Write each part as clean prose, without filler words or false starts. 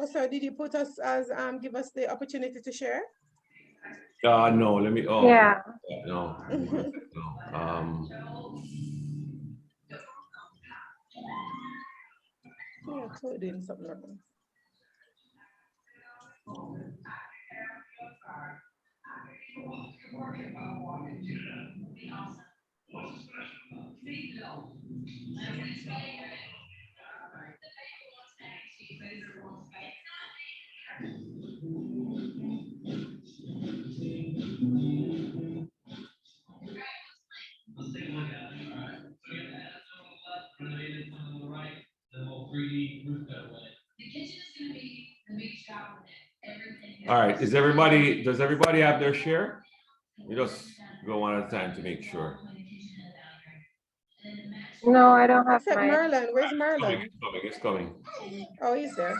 Oh, sorry, did you put us as, give us the opportunity to share? No, let me, oh. Yeah. No, no. Yeah, totally doing something wrong. All right, does everybody have their share? We just go one at a time to make sure. No, I don't have Except mine. Merlin. Where's Merlin? It's coming. Oh, he's there.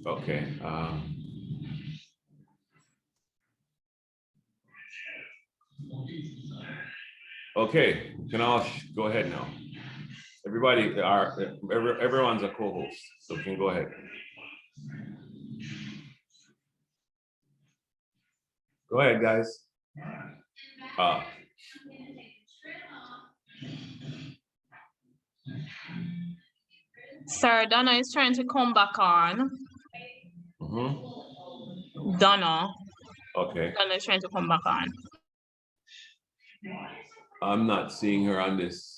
Okay. Okay, you can all go ahead now. Everyone's a co-host, so you can go ahead. Go ahead, guys. Sir, Donna is trying to come back on. Donna. Okay. Donna is trying to come back on. I'm not seeing her on this.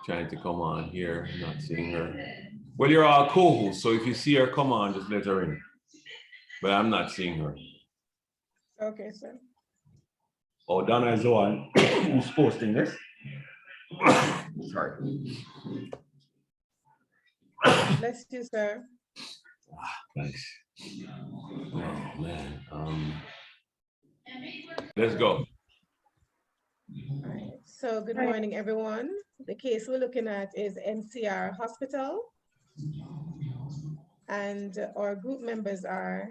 Trying to come on here, not seeing her. Well, you're all co-hosts, so if you see her come on, just let her in. But I'm not seeing her. Okay, sir. Oh, Donna is the one who's posting this. Sorry. Bless you, sir. Thanks. Oh man. Let's go. All right. So good morning, everyone. The case we're looking at is NCR Hospital. And our group members are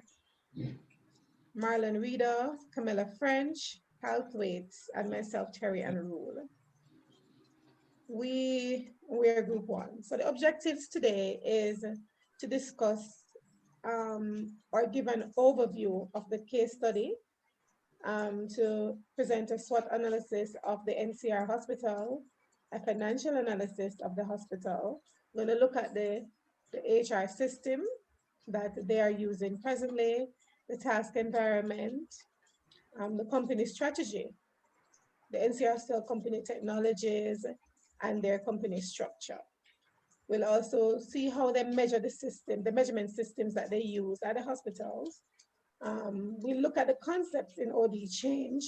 Marlon Reeder, Camilla French, Hal Thwaites, and myself, Terry and Rule. We're group one. So the objectives today is to discuss or give an overview of the case study, to present a SWOT analysis of the NCR hospital, a financial analysis of the hospital. We're going to look at the HR system that they are using presently, the task environment, the company strategy, the NCR Hospital company technologies, and their company structure. We'll also see how they measure the system, the measurement systems that they use at the hospitals. We'll look at the concepts in OD change,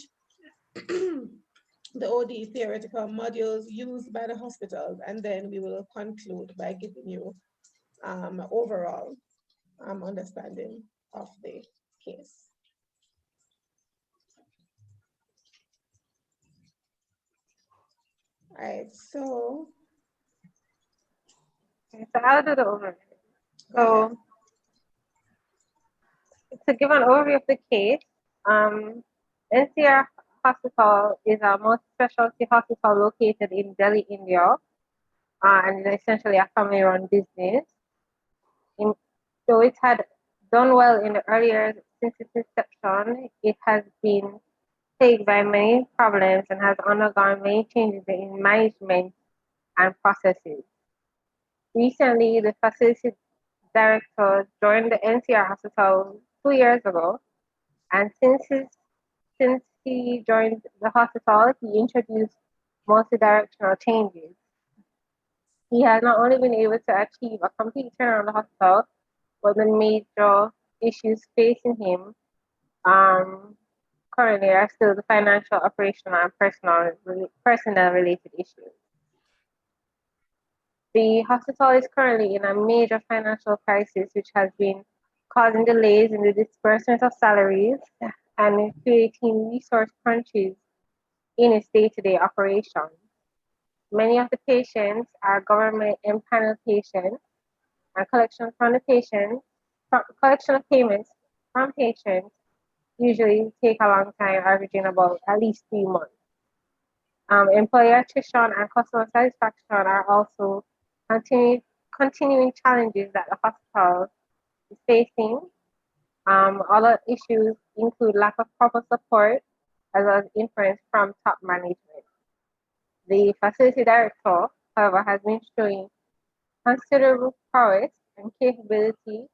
the OD theoretical modules used by the hospitals, and then we will conclude by giving you overall understanding of the case. All right, so I'll do the overview. So to give an overview of the case, NCR Hospital is a multi-specialty hospital located in Delhi, India, and is essentially a family-run business. So it had done well in the early years since its inception. It has been plagued by many problems and has undergone many changes in management and processes. Recently, the facility director joined the NCR Hospital 2 years ago, and since he joined the hospital, he introduced multi-directional changes. He has not only been able to achieve a complete turnaround of the hospital, but the major issues facing him currently are still the financial, operational, and personnel related issues. The hospital is currently in a major financial crisis, which has been causing delays in the disbursement of salaries and creating resource crunches in its day-to-day operations. Many of the patients are government empaneled patients, and collection of payments from patients usually take a long time, averaging about at least 3 months. Employee attrition and customer satisfaction are also continuing challenges that the hospital is facing. Other issues include lack of proper support as well as influence from top management. The facility director, however, has been showing considerable prowess and capability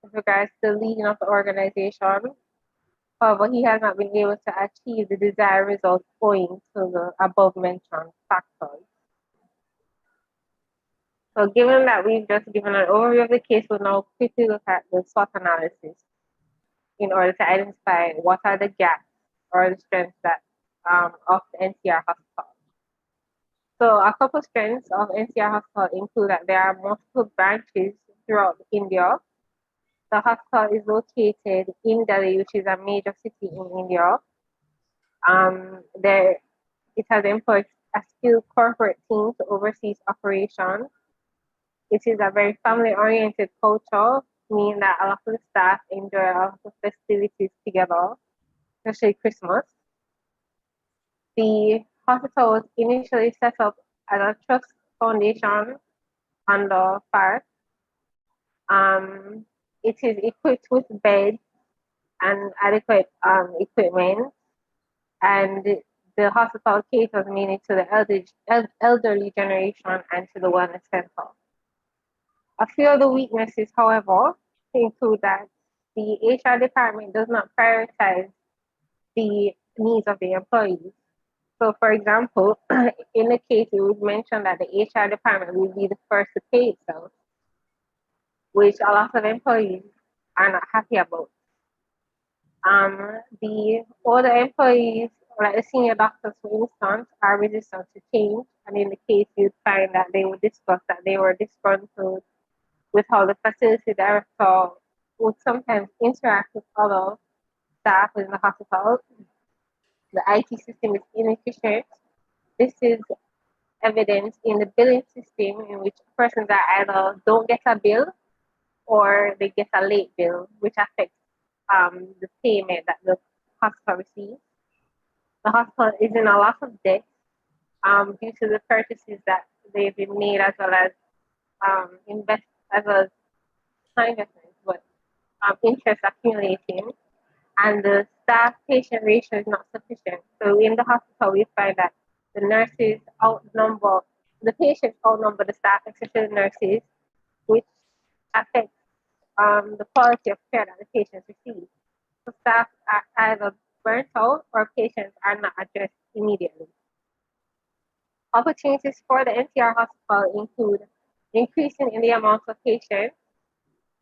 with regards to the leading of the organization. However, he has not been able to achieve the desired results owing to the above mentioned factors. So given that we've just given an overview of the case, we'll now quickly look at the SWOT analysis in order to identify what are the gaps or the strengths that of the NCR hospital. So a couple strengths of NCR hospital include that there are multiple branches throughout India. The hospital is located in Delhi, which is a major city in India. It has employed a skilled corporate team to oversee its operations. It is a very family-oriented culture, meaning that a lot of the staff enjoy a lot of festivities together, especially Christmas. The hospital was initially set up as a trust foundation under FAR. It is equipped with beds and adequate equipment, and the hospital caters mainly to the elderly generation and to the wellness center. A few of the weaknesses, however, include that the HR department does not prioritize the needs of the employees. So, for example, in the case, it would mention that the HR department will be the first to pay itself, which a lot of employees are not happy about. The older employees, like the senior doctors, for instance, are resistant to change. And in the case, you'd find that they would discuss that they were disgruntled with how the facility director would sometimes interact with other staff in the hospital. The IT system is inefficient. This is evident in the billing system, in which persons that either don't get a bill or they get a late bill, which affects the payment that the hospital receives. The hospital is in a lot of debt due to the purchases that they've been made, as well as not investments, but interest accumulating, and the staff-patient ratio is not sufficient. So in the hospital, we find that the nurses outnumber, the patients outnumber the staff, especially the nurses, which affects the quality of care that the patients receive. So staff are either burnt out or patients are not addressed immediately. Opportunities for the NCR hospital include increasing in the amount of patients,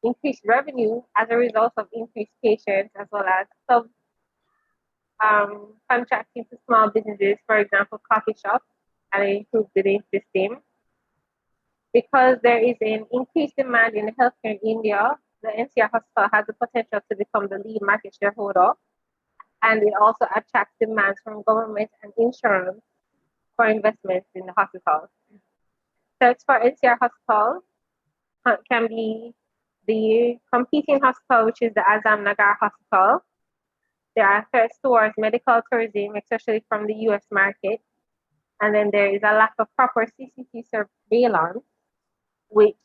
increased revenue as a result of increased patients, as well as contracting to small businesses, for example, coffee shops, and improve the system. Because there is an increased demand in the healthcare in India, the NCR hospital has the potential to become the lead market shareholder, and it also attracts demands from government and insurance for investments in the hospital. Search for NCR hospital can be the competing hospital, which is the Azam Nagar Hospital. There are threats towards medical tourism, especially from the US market. And then there is a lack of proper CCTV surveillance, which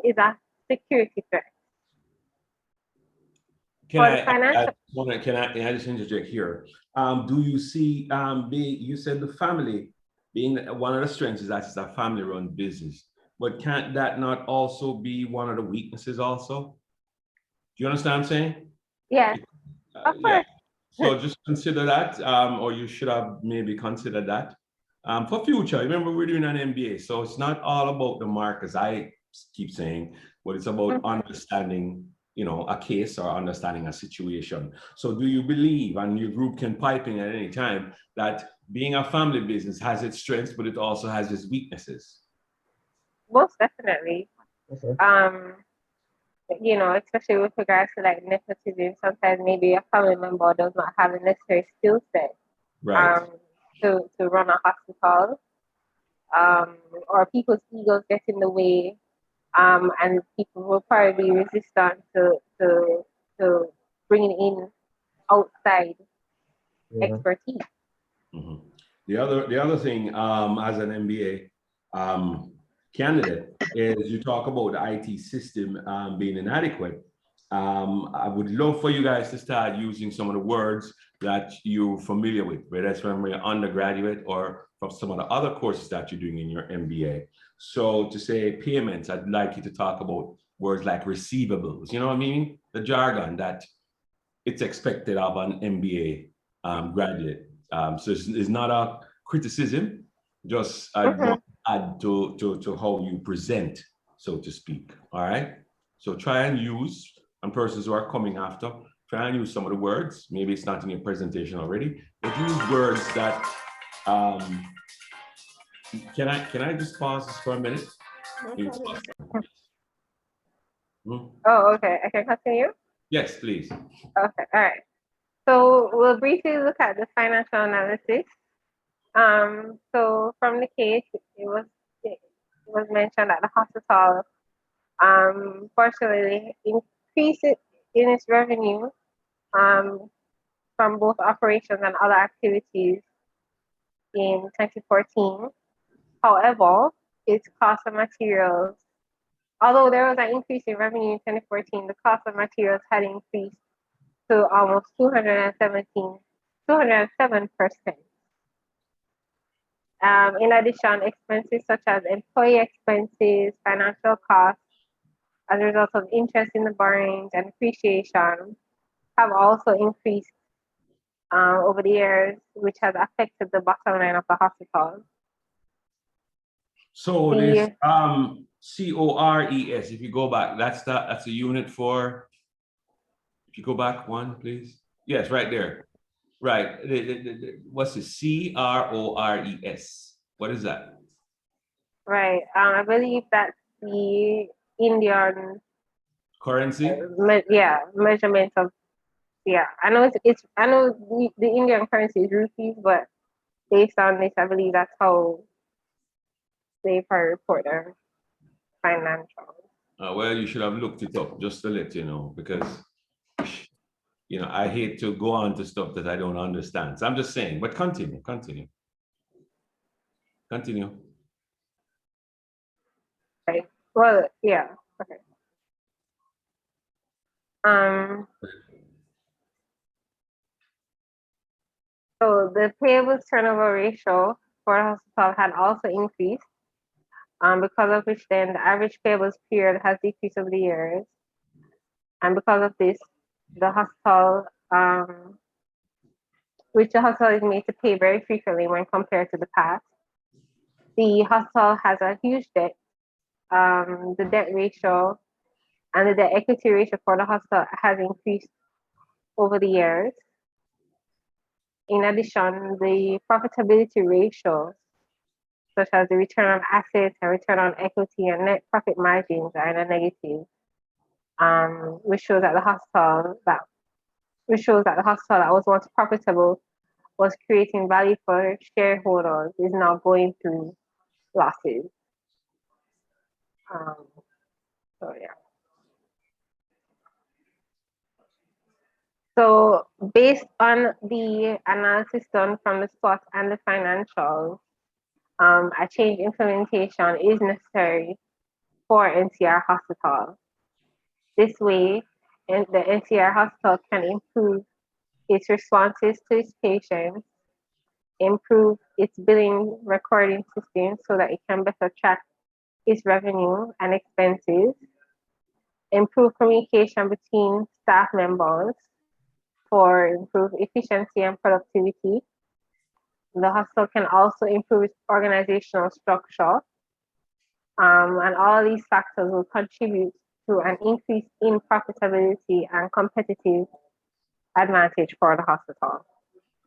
is a security threat. Can I just interject here? Do you see, you said the family being one of the strengths is that it's a family-run business, but can't that not also be one of the weaknesses also? Do you understand what I'm saying? Yes, of course. Yeah. So just consider that, or you should have maybe considered that for future. Remember, we're doing an MBA, so it's not all about the mark, as I keep saying, but it's about understanding, a case or understanding a situation. So do you believe, and your group can pipe in at any time, that being a family business has its strengths, but it also has its weaknesses? Most definitely. Okay. Especially with regards to like nepotism, sometimes maybe a family member does not have the necessary skill set Right. to run a hospital, or people's egos get in the way, and people will probably be resistant to bringing in outside Yeah. expertise. Mhm. The other thing, as an MBA candidate, is you talk about the IT system being inadequate. I would love for you guys to start using some of the words that you're familiar with, whether it's from your undergraduate or from some of the other courses that you're doing in your MBA. So to say payments, I'd like you to talk about words like receivables. You know what I mean? The jargon that it's expected of an MBA graduate. So it's not a criticism, just I want to add to how you present, so to speak. All right. So try and use, and persons who are coming after, try and use some of the words. Maybe it's not in your presentation already, but use words that. Can I just pause this for a minute? No problem. Oh, okay. I can continue? Yes, please. Okay, all right. So we'll briefly look at the financial analysis. So from the case, it was mentioned that the hospital fortunately increased in its revenue from both operations and other activities in 2014. However, its cost of materials, although there was an increase in revenue in 2014, the cost of materials had increased to almost 207%. In addition, expenses such as employee expenses, financial costs, as a result of interest in the borrowings and depreciation, have also increased over the years, which has affected the bottom line of the hospital. So this CORES, if you go back, that's a unit for, if you go back one, please. Yes, right there. Right. What's the CRORES? What is that? Right. I believe that's the Indian Currency? Measurement of, I know I know the Indian currency is rupees, but based on this, I believe that's how they probably report their financials. Well, you should have looked it up, just to let you know, because I hate to go on to stuff that I don't understand. So I'm just saying, but continue. Okay. Well, yeah. Okay. So the payables turnover ratio for the hospital had also increased, because of which then the average payables period has decreased over the years. And because of this, the hospital, which the hospital is made to pay very frequently when compared to the past. The hospital has a huge debt. The debt ratio and the debt equity ratio for the hospital has increased over the years. In addition, the profitability ratios, such as the return on assets and return on equity and net profit margins, are in a negative, which shows that the hospital that was once profitable, was creating value for shareholders, is now going through losses. So yeah. So based on the analysis done from the SWOT and the financials, a change implementation is necessary for NCR Hospital. This way, the NCR Hospital can improve its responses to its patients, improve its billing recording system so that it can better track its revenue and expenses, improve communication between staff members for improved efficiency and productivity. The hospital can also improve its organizational structure, and all these factors will contribute to an increase in profitability and competitive advantage for the hospital.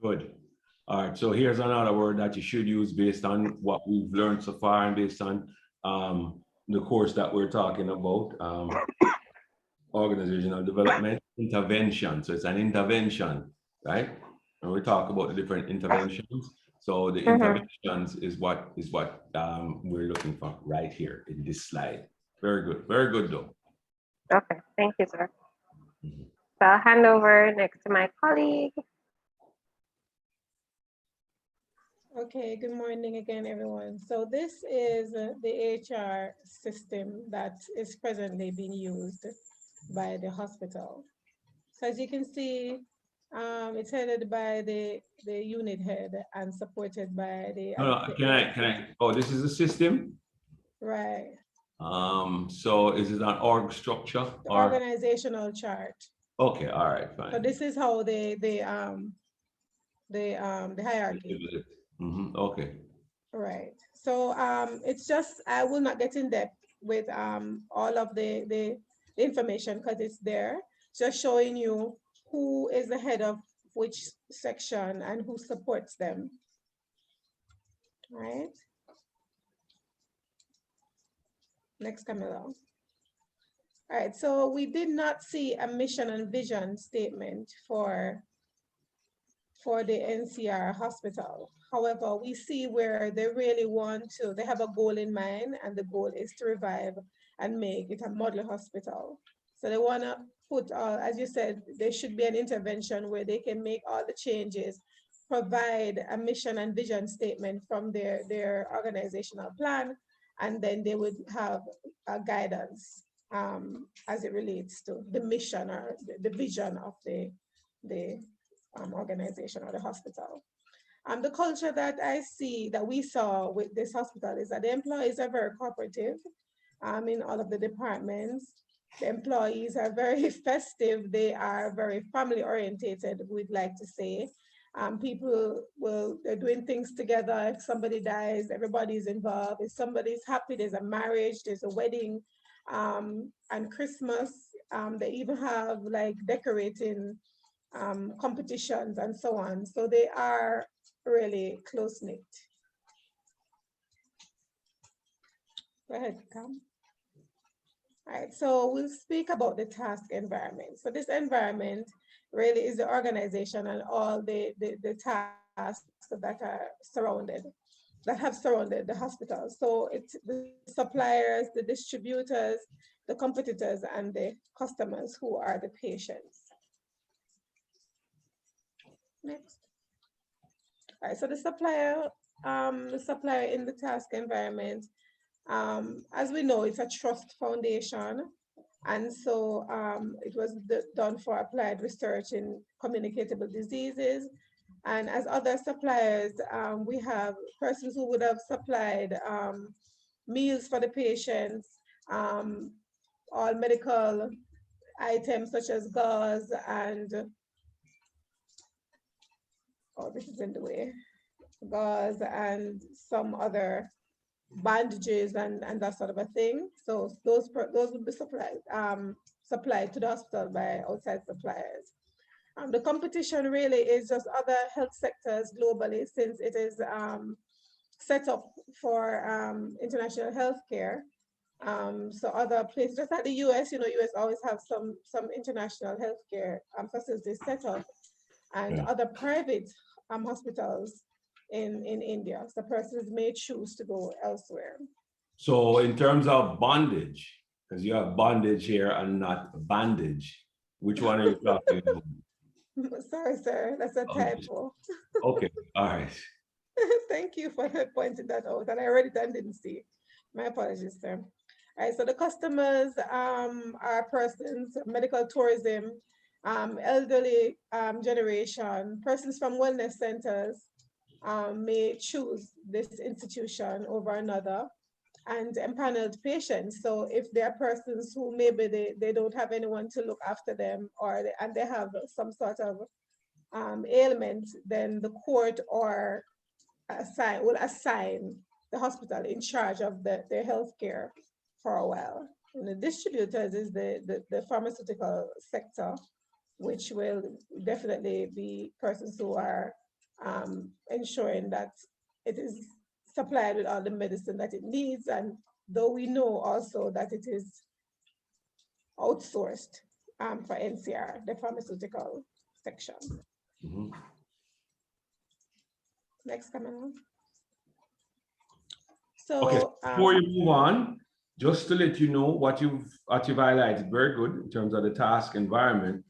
Good. All right. So here's another word that you should use based on what we've learned so far and based on the course that we're talking about. Organizational development intervention. So it's an intervention, right? And we talk about the different interventions. So the interventions is what we're looking for right here in this slide. Very good though. Okay, thank you, sir. So I'll hand over next to my colleague. Okay, good morning again, everyone. So this is the HR system that is presently being used by the hospital. So as you can see, it's headed by the unit head and supported by the. Can I, oh, this is a system? Right. So is it an org structure The or? organizational chart. Okay, all right, So fine. this is how the hierarchy. Okay. Right. So it's just, I will not get in depth with all of the information because it's there. Just showing you who is the head of which section and who supports them. Right. Next, Camilla. All right. So we did not see a mission and vision statement for the NCR hospital. However, we see where they really want to, they have a goal in mind, and the goal is to revive and make it a model hospital. So they want to put, as you said, there should be an intervention where they can make all the changes, provide a mission and vision statement from their organizational plan, and then they would have a guidance as it relates to the mission or the vision of the organization or the hospital. The culture that I see, that we saw with this hospital, is that the employees are very cooperative in all of the departments. The employees are very festive. They are very family orientated, we'd like to say. They're doing things together. If somebody dies, everybody's involved. If somebody's happy, there's a marriage, there's a wedding, and Christmas. They even have like decorating competitions and so on. So they are really close-knit. Go ahead, Cam. All right, so we'll speak about the task environment. So this environment really is the organization and all the tasks that are that have surrounded the hospital. So it's the suppliers, the distributors, the competitors, and the customers who are the patients. Next. All right, so the supplier in the task environment, as we know, it's a trust foundation. And so it was done for applied research in communicable diseases. And as other suppliers, we have persons who would have supplied meals for the patients, all medical items such as gauze and this is in the way, gauze and some other bandages and that sort of a thing. So those would be supplied to the hospital by outside suppliers. The competition really is just other health sectors globally, since it is set up for international healthcare. So other places, just like the US, US always have some international healthcare facilities set up, and other private hospitals in India. So persons may choose to go elsewhere. So in terms of bondage, because you have bondage here and not bandage, which one are you talking about? Sorry, sir, that's a typo. Okay, all right. Thank you for pointing that out, and I already didn't see. My apologies, sir. All right, so the customers are persons, medical tourism, elderly generation, persons from wellness centers may choose this institution over another, and empaneled patients. So if there are persons who maybe they don't have anyone to look after them, and they have some sort of ailment, then the court or will assign the hospital in charge of their healthcare for a while. And the distributors is the pharmaceutical sector, which will definitely be persons who are ensuring that it is supplied with all the medicine that it needs. And though we know also that it is outsourced for NCR, the pharmaceutical section. Next, Camilla. So okay, before you move on, just to let you know what you've highlighted, very good in terms of the task environment.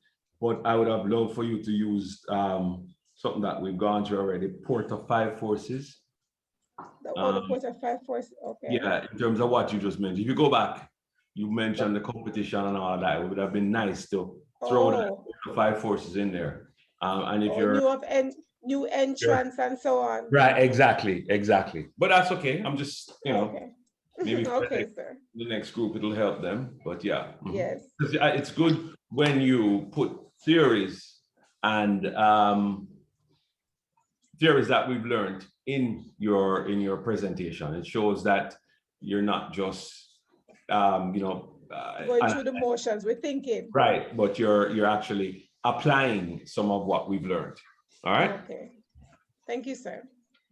but I would have loved for you to use something that we've gone through already, Port of Five Forces. The Port of Five Forces, okay. Yeah, in terms of what you just mentioned. If you go back, you mentioned the competition and all that. It would have been nice to throw the Five Forces in there. And if you're new entrants and so on. Right, exactly. But that's okay. I'm just, Okay. maybe okay, sir. the next group, it'll help them. But yeah. Yes. It's good when you put theories and theories that we've learned in your presentation. It shows that you're not just going through the motions, we're thinking. Right, but you're actually applying some of what we've learned. All right. Okay. Thank you, sir.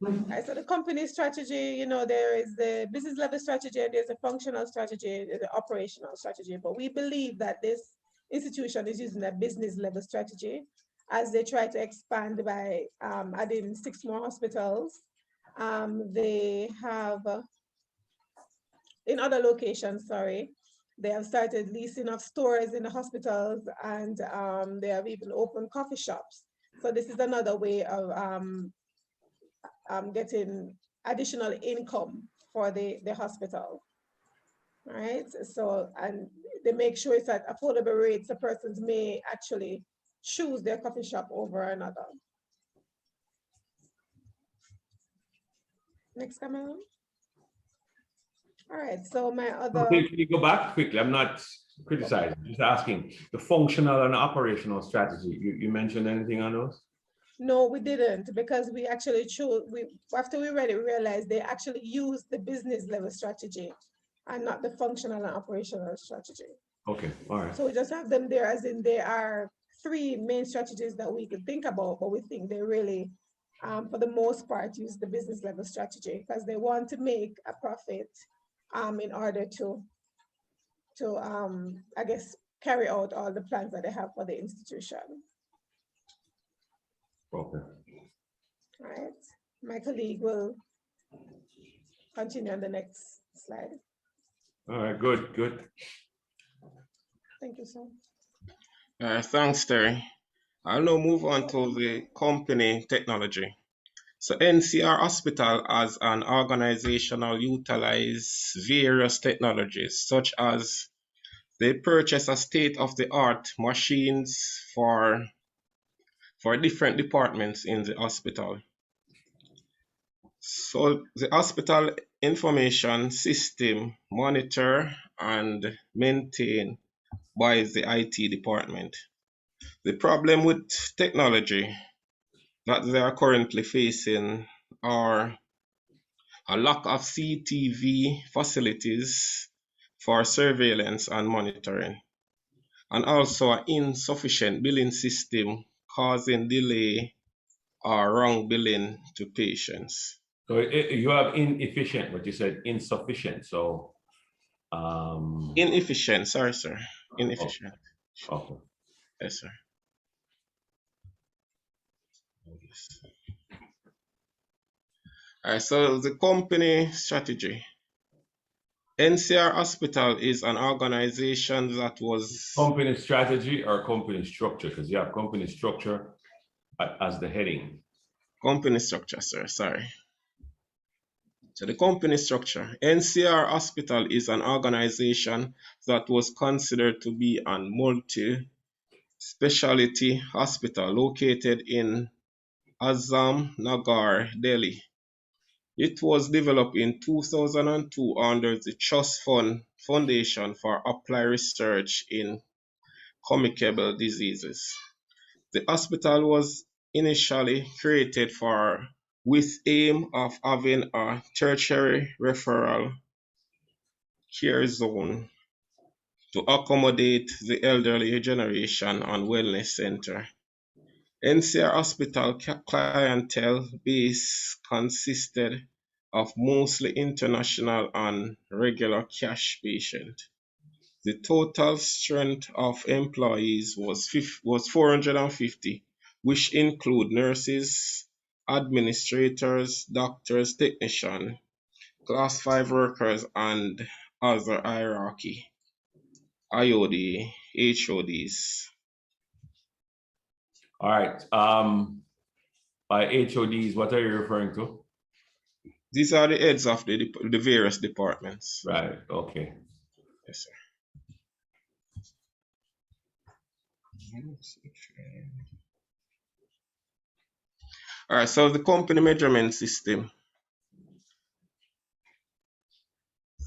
All right, so the company strategy, there is the business level strategy, and there's a functional strategy, the operational strategy. But we believe that this institution is using a business level strategy as they try to expand by adding 6 more hospitals. They have, in other locations, they have started leasing of stores in the hospitals, and they have even opened coffee shops. So this is another way of getting additional income for the hospital, right? So, and they make sure it's at affordable rates, so persons may actually choose their coffee shop over another. Next comment. All right, so my other... Can you go back quickly? I'm not criticizing, just asking. The functional and operational strategy, you mentioned anything on those? No, we didn't, because we actually chose, after we read it, we realized they actually used the business level strategy and not the functional and operational strategy. Okay, all right. So we just have them there, as in there are 3 main strategies that we could think about, but we think they really, for the most part, use the business level strategy because they want to make a profit in order to I guess, carry out all the plans that they have for the institution. Okay. All right, my colleague will continue on the next slide. All right, good. Thank you, sir. Thanks, Terry. I'll now move on to the company technology. So NCR Hospital as an organizational utilize various technologies, such as they purchase a state-of-the-art machines for different departments in the hospital. So the hospital information system monitor and maintain by the IT department. The problem with technology that they are currently facing are a lack of CTV facilities for surveillance and monitoring, and also an insufficient billing system causing delay or wrong billing to patients. So you have inefficient, but you said insufficient. So inefficient, sorry, sir. Inefficient. Okay. Yes, sir. All right, so the company strategy. NCR Hospital is an organization that was... Company strategy or company structure? Because you have company structure as the heading. Company structure, sir, sorry. So the company structure. NCR Hospital is an organization that was considered to be a multi-specialty hospital located in Azam Nagar, Delhi. It was developed in 2002 under the Trust Fund Foundation for Applied Research in Communicable Diseases. The hospital was initially created with aim of having a tertiary referral care zone to accommodate the elderly generation and wellness center. NCR Hospital clientele base consisted of mostly international and regular cash patients. The total strength of employees was 450, which include nurses, administrators, doctors, technicians, class 5 workers, and other hierarchy, IOD, HODs. All right. By HODs, what are you referring to? These are the heads of the various departments. Right. Okay. Yes, sir. All right, so the company measurement system.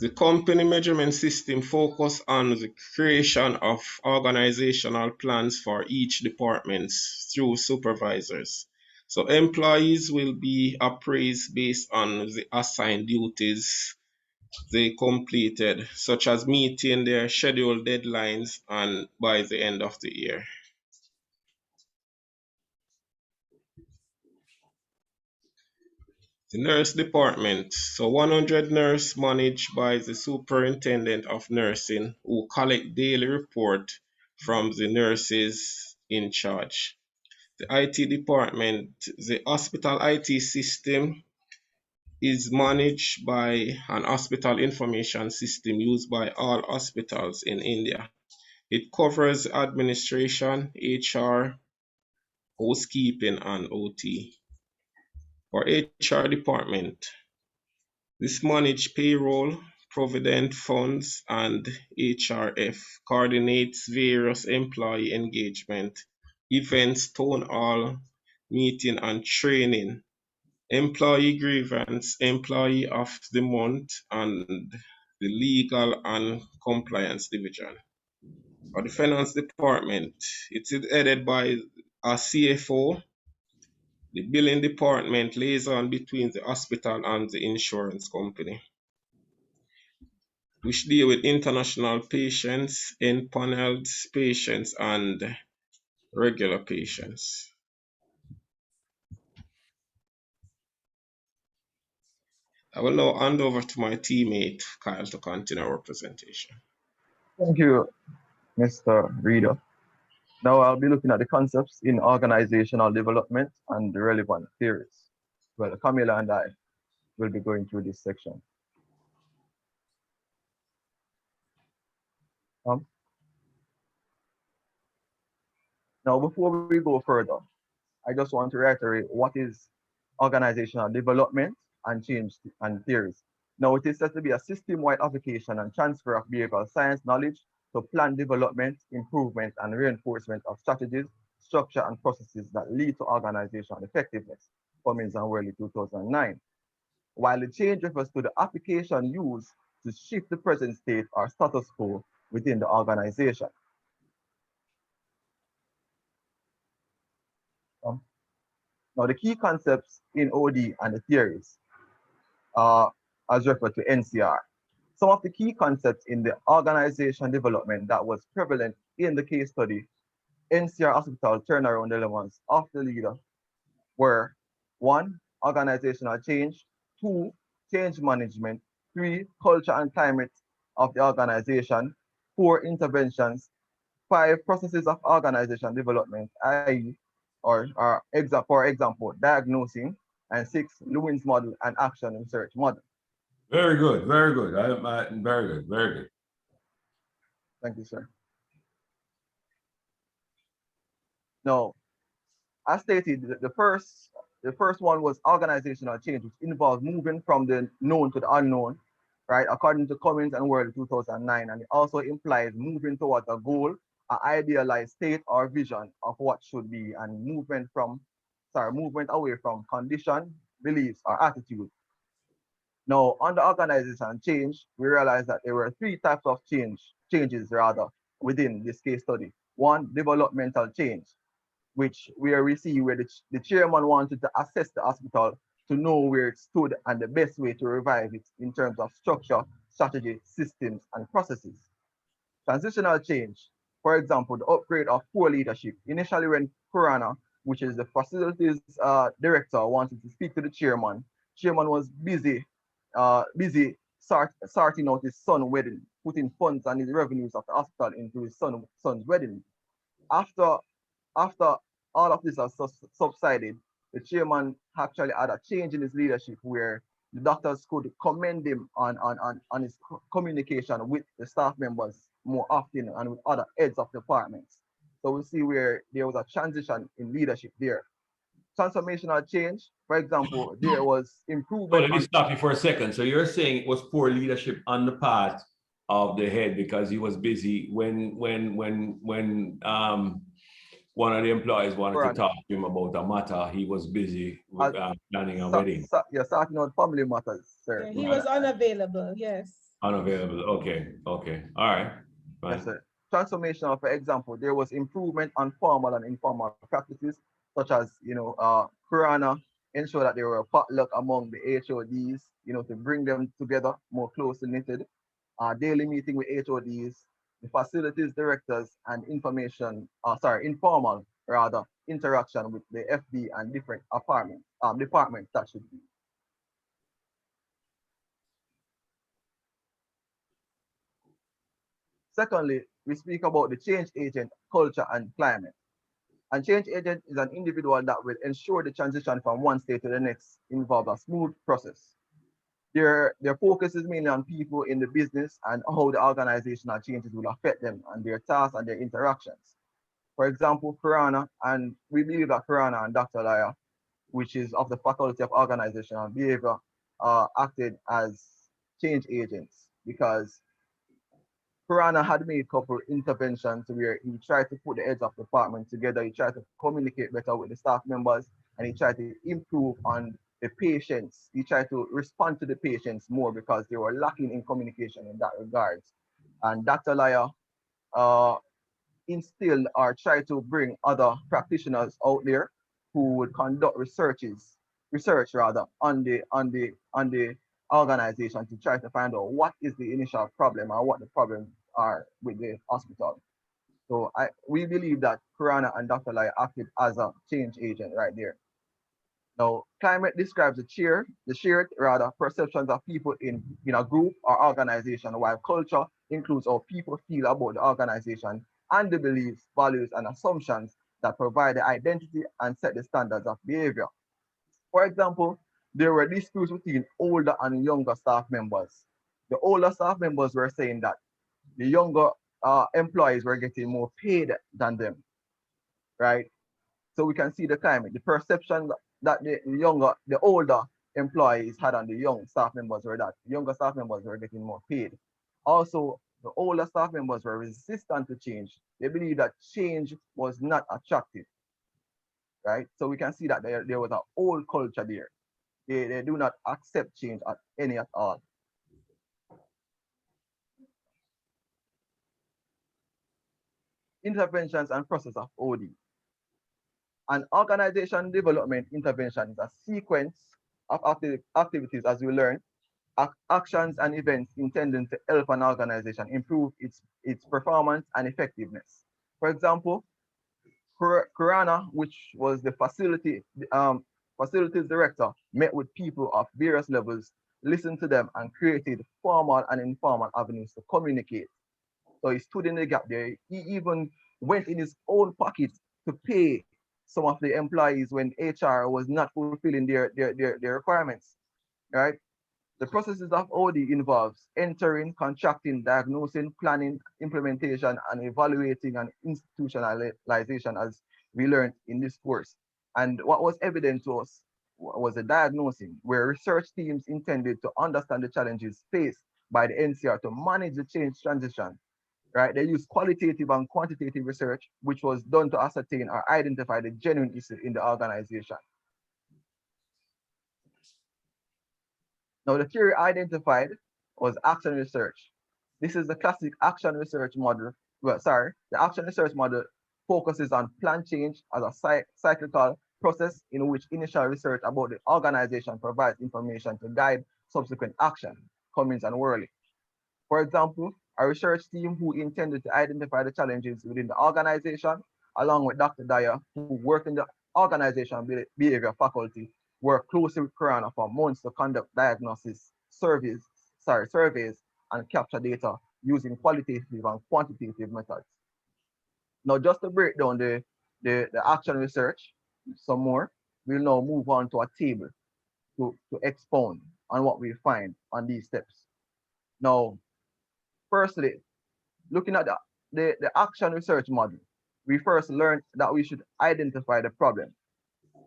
The company measurement system focuses on the creation of organizational plans for each department through supervisors. So employees will be appraised based on the assigned duties they completed, such as meeting their scheduled deadlines and by the end of the year. The nurse department. So 100 nurses managed by the superintendent of nursing who collect daily report from the nurses in charge. The IT department, the hospital IT system is managed by an hospital information system used by all hospitals in India. It covers administration, HR, housekeeping, and OT. For HR department, this manages payroll, provident funds, and HRF, coordinates various employee engagement, events, town hall, meeting and training, employee grievance, employee of the month, and the legal and compliance division. For the finance department, it is headed by a CFO. The billing department liaison between the hospital and the insurance company, which deal with international patients, empaneled patients, and regular patients. I will now hand over to my teammate, Kyle, to continue our presentation. Thank you, Mr. Reader. Now I'll be looking at the concepts in organizational development and the relevant theories. Well, Camila and I will be going through this section. Now, before we go further, I just want to reiterate what is organizational development and change and theories. Now, it is said to be a system-wide application and transfer of behavioral science knowledge to plan development, improvement, and reinforcement of strategies, structure, and processes that lead to organizational effectiveness, Cummins and Worley 2009. While the change refers to the application used to shift the present state or status quo within the organization. Now, the key concepts in OD and the theories are as referred to NCR. Some of the key concepts in the organization development that was prevalent in the case study, NCR Hospital turnaround elements of the leader were 1, organizational change, 2, change management, 3, culture and climate of the organization, 4, interventions, 5, processes of organization development, i.e., for example, diagnosing, and 6, Lewin's model and action research model. Very good, very good. Very good, very good. Thank you, sir. Now, as stated, the first one was organizational change, which involves moving from the known to the unknown, right? According to Cummins and Worley 2009, and it also implies moving towards a goal, an idealized state or vision of what should be, and movement away from condition, beliefs, or attitude. Now, under organization change, we realized that there were 3 types of changes within this case study. 1, developmental change, where we see where the chairman wanted to assess the hospital to know where it stood and the best way to revive it in terms of structure, strategy, systems, and processes. Transitional change, for example, the upgrade of poor leadership. Initially, when Kurana, which is the facilities director, wanted to speak to the chairman was busy sorting out his son's wedding, putting funds and his revenues of the hospital into his son's wedding. After all of this has subsided, the chairman actually had a change in his leadership where the doctors could commend him on his communication with the staff members more often and with other heads of departments. So we see where there was a transition in leadership there. Transformational change, for example, there was So improvement let me on stop you for a second. So you're saying it was poor leadership on the part of the head because he was busy when one of the employees wanted to talk to him about a matter, he was busy with, planning a wedding. sorting out family matters, sir. Yeah, he was unavailable, yes. Unavailable. Okay. Okay. All right. Fine. Yes, sir. Transformational, for example, there was improvement on formal and informal practices, such as, Kurana ensure that there were a potluck among the HODs, to bring them together more closely knitted. Daily meeting with HODs, the facilities directors, and informal rather interaction with the FD and different departments that should be. Secondly, we speak about the change agent, culture, and climate. And change agent is an individual that will ensure the transition from one state to the next involves a smooth process. Their focus is mainly on people in the business and how the organizational changes will affect them and their tasks and their interactions. For example, Kurana, and we believe that Kurana and Dr. Laya, which is of the Faculty of Organizational Behavior, acted as change agents because Purana had made a couple interventions where he tried to put the heads of department together, he tried to communicate better with the staff members, and he tried to improve on the patients. He tried to respond to the patients more because they were lacking in communication in that regards. And Dr. Laya instilled or tried to bring other practitioners out there who would conduct research rather on the organization to try to find out what is the initial problem or what the problems are with the hospital. So we believe that Kurana and Dr. Lai acted as a change agent right there. Now, climate describes the shared rather perceptions of people in a group or organization, while culture includes how people feel about the organization and the beliefs, values, and assumptions that provide the identity and set the standards of behavior. For example, there were disputes between older and younger staff members. The older staff members were saying that the younger employees were getting more paid than them, right? So we can see the climate, the perception that the older employees had on the young staff members were that younger staff members were getting more paid. Also, the older staff members were resistant to change. They believed that change was not attractive, right? So we can see that there was an old culture there. They do not accept change at all. Interventions and process of OD. An organization development intervention is a sequence of activities, as we learn, actions and events intended to help an organization improve its performance and effectiveness. For example, Kurana, which was the facilities director, met with people of various levels, listened to them, and created formal and informal avenues to communicate. So he stood in the gap there. He even went in his own pocket to pay some of the employees when HR was not fulfilling their requirements, right? The processes of OD involves entering, contracting, diagnosing, planning, implementation, and evaluating and institutionalization, as we learned in this course. And what was evident to us was the diagnosing, where research teams intended to understand the challenges faced by the NCR to manage the change transition, right? They used qualitative and quantitative research, which was done to ascertain or identify the genuine issue in the organization. Now, the theory identified was action research. This is the classic action research model. The action research model focuses on plan change as a cyclical process in which initial research about the organization provides information to guide subsequent action, Cummins and Worley. For example, a research team who intended to identify the challenges within the organization, along with Dr. Dyer, who worked in the organizational behavior faculty, worked closely with Kurana for months to conduct diagnosis, surveys, and capture data using qualitative and quantitative methods. Now, just to break down the action research some more, we'll now move on to a table to expound on what we find on these steps. Now, firstly, looking at the action research model, we first learned that we should identify the problem.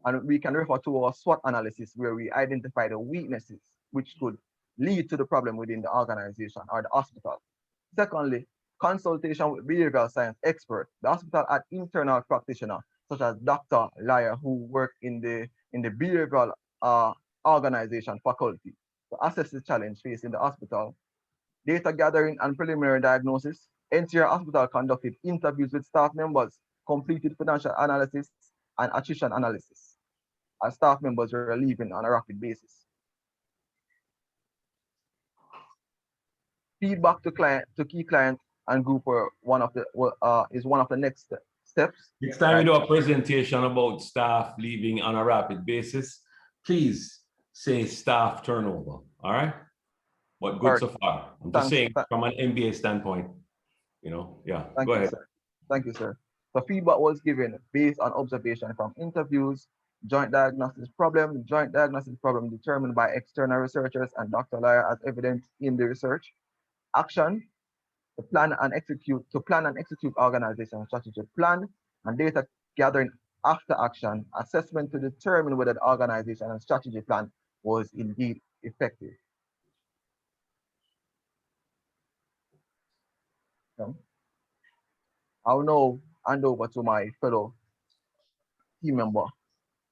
And we can refer to our SWOT analysis, where we identify the weaknesses which could lead to the problem within the organization or the hospital. Secondly, consultation with behavioral science experts. The hospital had internal practitioners such as doctor, lawyer, who work in the behavioral organization faculty to assess the challenge facing the hospital. Data gathering and preliminary diagnosis. NCR Hospital conducted interviews with staff members, completed financial analysis and attrition analysis, as staff members were leaving on a rapid basis. Feedback to key client and group were one of the next steps. Next time you do a presentation about staff leaving on a rapid basis, please say staff turnover. All right. But good so far. I'm just saying from an MBA standpoint, you know, yeah. Go ahead. Sir. Thank you, sir. So feedback was given based on observation from interviews, joint diagnosis problem determined by external researchers and Dr. Lyer as evident in the research. Action, to plan and execute organization strategy plan, and data gathering after action, assessment to determine whether the organization and strategy plan was indeed effective. I'll now hand over to my fellow team member,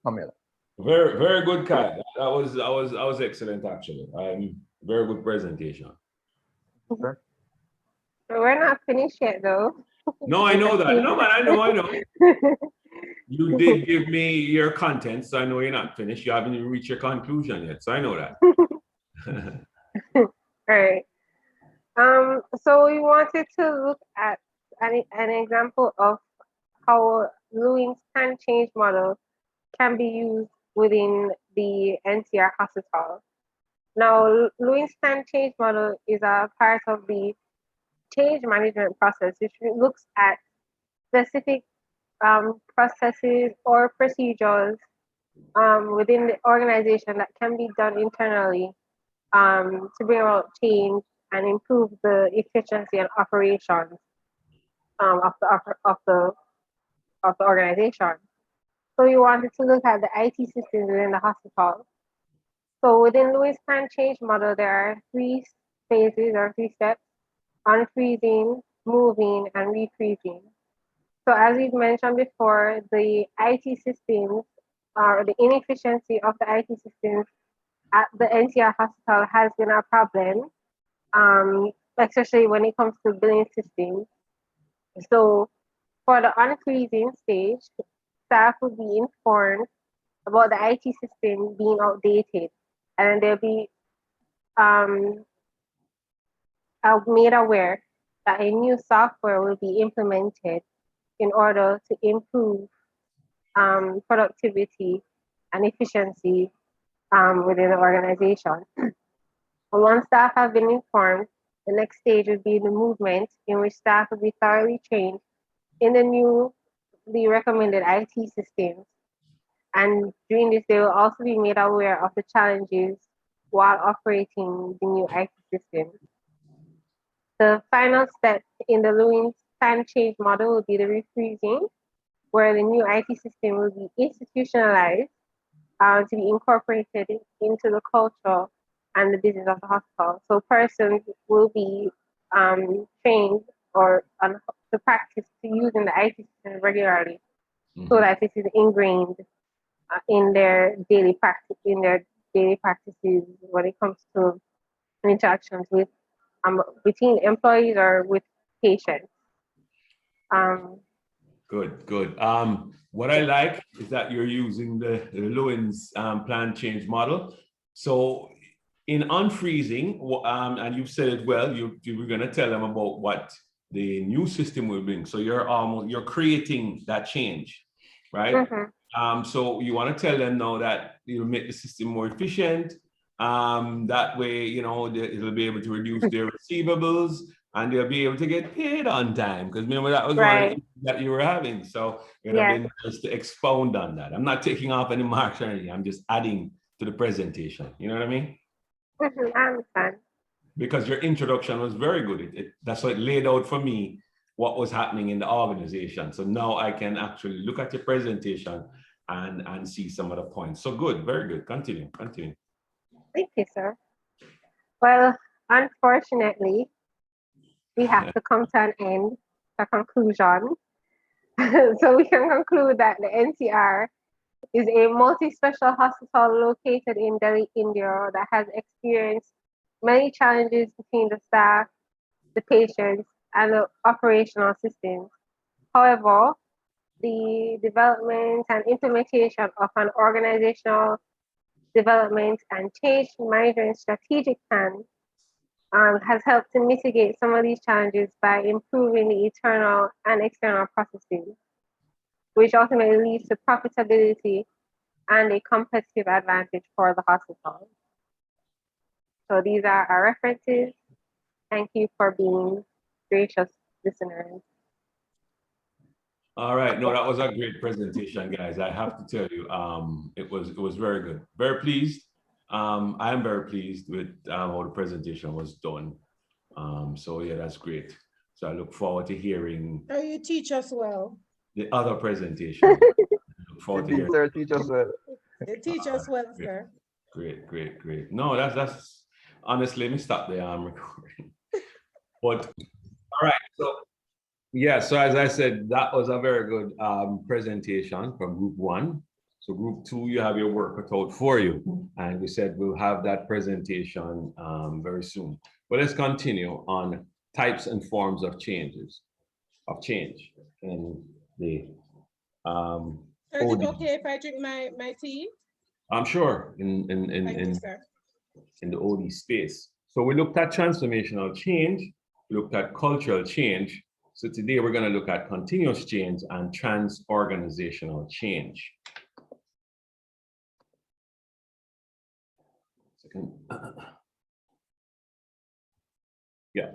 Pamela. Very, very good, Kai. That was excellent, actually. Very good presentation. Okay. We're not finished yet, though. No, I know that. No, man, I know. You did give me your content, so I know you're not finished. You haven't even reached your conclusion yet, so I know that. All right. So we wanted to look at an example of how Lewin's time change model can be used within the NCR hospital. Now, Lewin's time change model is a part of the change management process, which looks at specific processes or procedures within the organization that can be done internally to bring about change and improve the efficiency and operations of the organization. So we wanted to look at the IT systems within the hospital. So within Lewin's time change model, there are 3 phases or 3 steps: unfreezing, moving, and refreezing. So as we've mentioned before, the IT systems or the inefficiency of the IT systems at the NCR hospital has been a problem, especially when it comes to billing systems. So for the unfreezing stage, staff will be informed about the IT system being outdated, and they'll be made aware that a new software will be implemented in order to improve productivity and efficiency within the organization. Once staff have been informed, the next stage would be the movement, in which staff will be thoroughly trained in the recommended IT systems. And during this, they will also be made aware of the challenges while operating the new IT system. The final step in the Lewin's time change model will be the refreezing, where the new IT system will be institutionalized to be incorporated into the culture and the business of the hospital. So persons will be trained or to practice to using the IT system regularly, so that it is ingrained in their daily practices when it comes to interactions with between employees or with patients. Good. What I like is that you're using the Lewin's plan change model. So in unfreezing, and you've said it well, you were going to tell them about what the new system will bring. So you're creating that change, right? So you want to tell them now that you'll make the system more efficient. That way, you know, it'll be able to reduce their receivables and they'll be able to get paid on time. Because remember, that was one of the that you were having. So it'll be nice to expound on that. I'm not taking off any marks or anything. I'm just adding to the presentation. You know what I mean? I understand. Because your introduction was very good. That's what it laid out for me what was happening in the organization. So now I can actually look at your presentation and see some of the points. So good, very good. Continue. Thank you, sir. Well, unfortunately, we have to come to an end, a conclusion. So we can conclude that the NCR is a multi-special hospital located in Delhi, India, that has experienced many challenges between the staff, the patients, and the operational systems. However, the development and implementation of an organizational development and change management strategic plan has helped to mitigate some of these challenges by improving the internal and external processes, which ultimately leads to profitability and a competitive advantage for the hospital. So these are our references. Thank you for being gracious listeners. All right, no, that was a great presentation, guys. I have to tell you, it was very good. Very pleased. I am very pleased with how the presentation was done. So yeah, that's great. So I look forward to hearing. Oh, you teach us well. The other presentation. Look forward to hearing. Sir, teach us well. You teach us well, sir. Great. No, that's honestly, let me stop there. I'm recording. But all right, so yeah, so as I said, that was a very good presentation from group 1. So group 2, you have your work cut out for you. And we said we'll have that presentation very soon. But let's continue on types and forms of change in the Sir, is it okay if I drink my tea? I'm sure in the OD space. So we looked at transformational change, we looked at cultural change. So today we're going to look at continuous change and trans-organizational change. Yeah.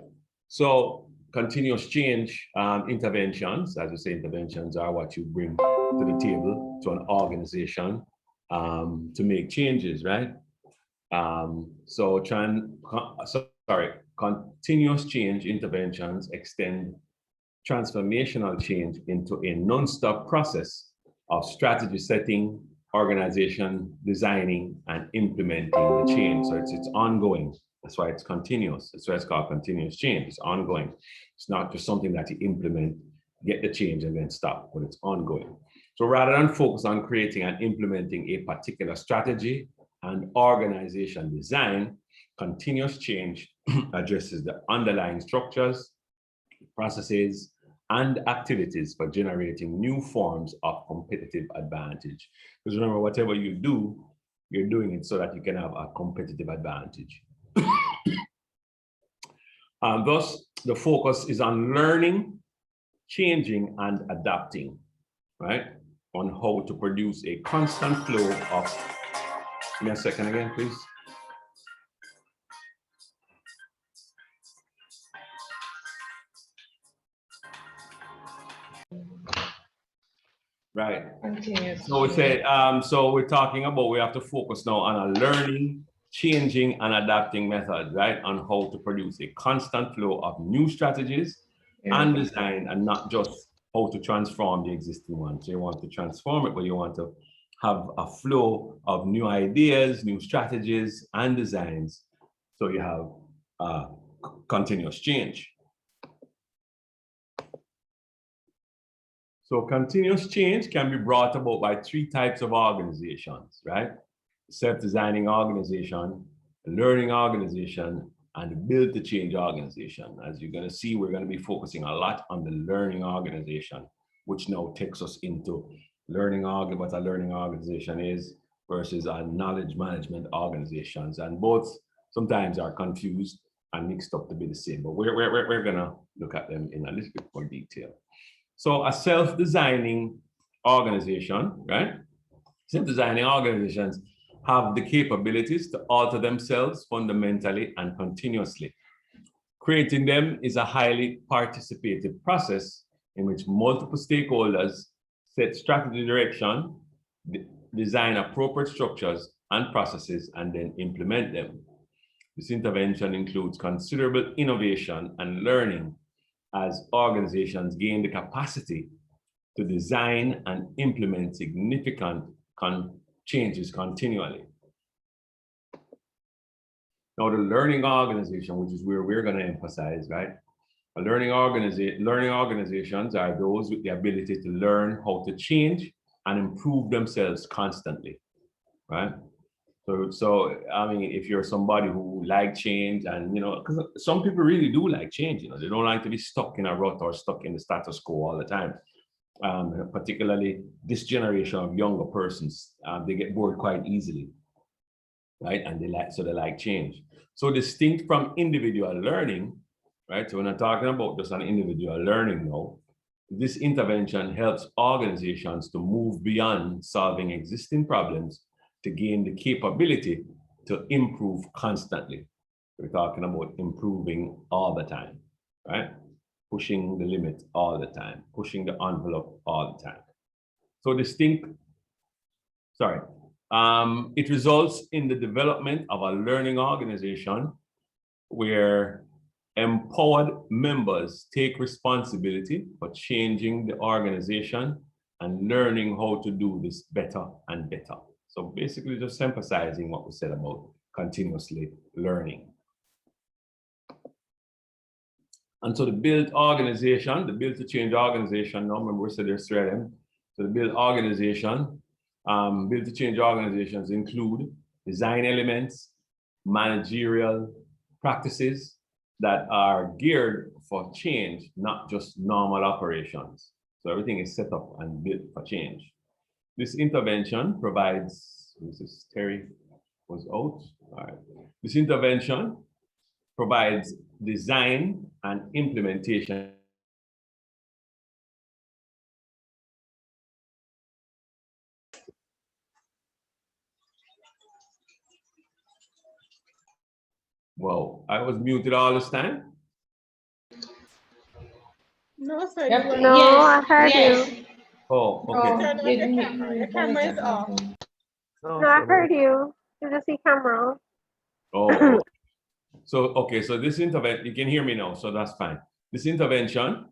So continuous change interventions, as we say, interventions are what you bring to the table to an organization to make changes, right? Continuous change interventions extend transformational change into a non-stop process of strategy setting, organization designing, and implementing the change. So it's ongoing. That's why it's continuous. That's why it's called continuous change. It's ongoing. It's not just something that you implement, get the change, and then stop, but it's ongoing. So rather than focus on creating and implementing a particular strategy and organization design, continuous change addresses the underlying structures, processes, and activities for generating new forms of competitive advantage. Because remember, whatever you do, you're doing it so that you can have a competitive advantage. Thus, the focus is on learning, changing, and adapting, right? On how to produce a constant flow of, give me a second again, please. Right. So we say, so we're talking about, we have to focus now on a learning, changing, and adapting method, right? On how to produce a constant flow of new strategies and design, and not just how to transform the existing one. So you want to transform it, but you want to have a flow of new ideas, new strategies, and designs. So you have continuous change. So continuous change can be brought about by 3 types of organizations, right? Self-designing organization, a learning organization, and a build to change organization. As you're going to see, we're going to be focusing a lot on the learning organization, which now takes us into what a learning organization is versus a knowledge management organizations. And both sometimes are confused and mixed up to be the same, but we're going to look at them in a little bit more detail. So a self-designing organization, right? Self-designing organizations have the capabilities to alter themselves fundamentally and continuously. Creating them is a highly participative process in which multiple stakeholders set strategy direction, design appropriate structures and processes, and then implement them. This intervention includes considerable innovation and learning as organizations gain the capacity to design and implement significant changes continually. Now, the learning organization, which is where we're going to emphasize, right? Learning organizations are those with the ability to learn how to change and improve themselves constantly, right? So I mean, if you're somebody who like change, and because some people really do like change, they don't like to be stuck in a rut or stuck in the status quo all the time. Particularly this generation of younger persons, they get bored quite easily, right? And they like change. So distinct from individual learning, right? So we're not talking about just an individual learning now. This intervention helps organizations to move beyond solving existing problems to gain the capability to improve constantly. We're talking about improving all the time, right? Pushing the limit all the time, pushing the envelope all the time. So it results in the development of a learning organization where empowered members take responsibility for changing the organization and learning how to do this better and better. So basically just emphasizing what we said about continuously learning. And so the build to change organization, now remember we said there's three of them. So the build to change organizations include design elements, managerial practices that are geared for change, not just normal operations. So everything is set up and built for change. This intervention provides, Terry was out. All right. This intervention provides design and implementation. Whoa, I was muted all this time? No, sir. No, I heard you. Oh, okay. Turn off your camera. Your camera is off. No, I heard you. You just see camera. Oh. So, okay, so this intervention, you can hear me now, so that's fine. This intervention,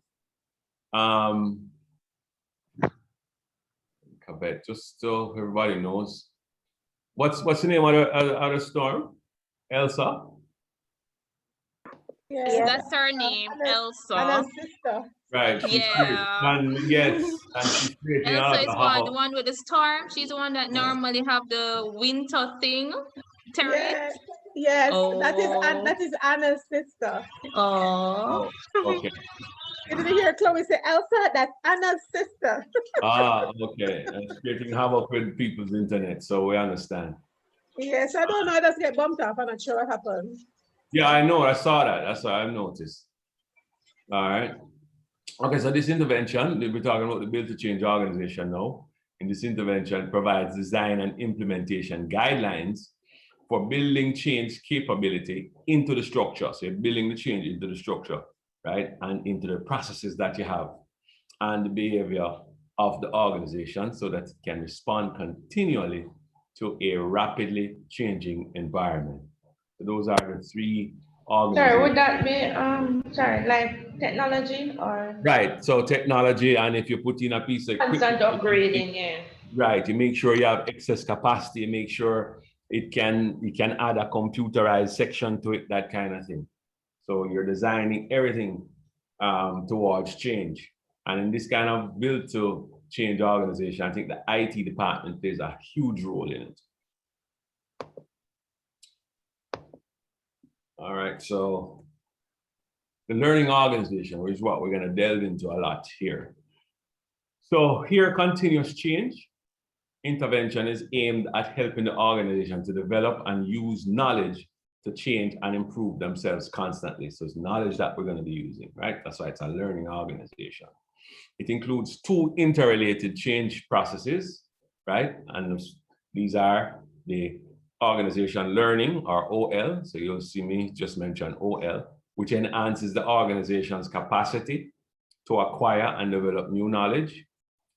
just so everybody knows, what's the name of the storm? Elsa? Yeah. That's her name, Elsa. Anna's sister. Right. Yeah. And she's creating Elsa is the the one with the storm. She's the one that normally have the winter thing. Terry? Yes, Oh. that is Anna's sister. Oh. Okay. You didn't hear Chloe say Elsa? That's Anna's sister. Okay. And it's creating havoc with people's internet, so we understand. Yes, I don't know. I just get bumped off. I'm not sure what happened. Yeah, I know. I saw that. That's what I've noticed. All right. Okay, so this intervention, we're talking about the Build to Change organization now. And this intervention provides design and implementation guidelines for building change capability into the structure. So you're building the change into the structure, right? And into the processes that you have and the behavior of the organization so that it can respond continually to a rapidly changing environment. So those are the three organizations. Sorry, would that be, like technology or? Right, so technology, and if you put in a piece of constant upgrading, yeah. Right, you make sure you have excess capacity, you make sure you can add a computerized section to it, that kind of thing. So you're designing everything towards change. And in this kind of build to change organization, I think the IT department plays a huge role in it. All right, so the learning organization, which is what we're going to delve into a lot here. So here, continuous change intervention is aimed at helping the organization to develop and use knowledge to change and improve themselves constantly. So it's knowledge that we're going to be using, right? That's why it's a learning organization. It includes two interrelated change processes, right? And these are the organization learning, or OL. So you'll see me just mention OL, which enhances the organization's capacity to acquire and develop new knowledge,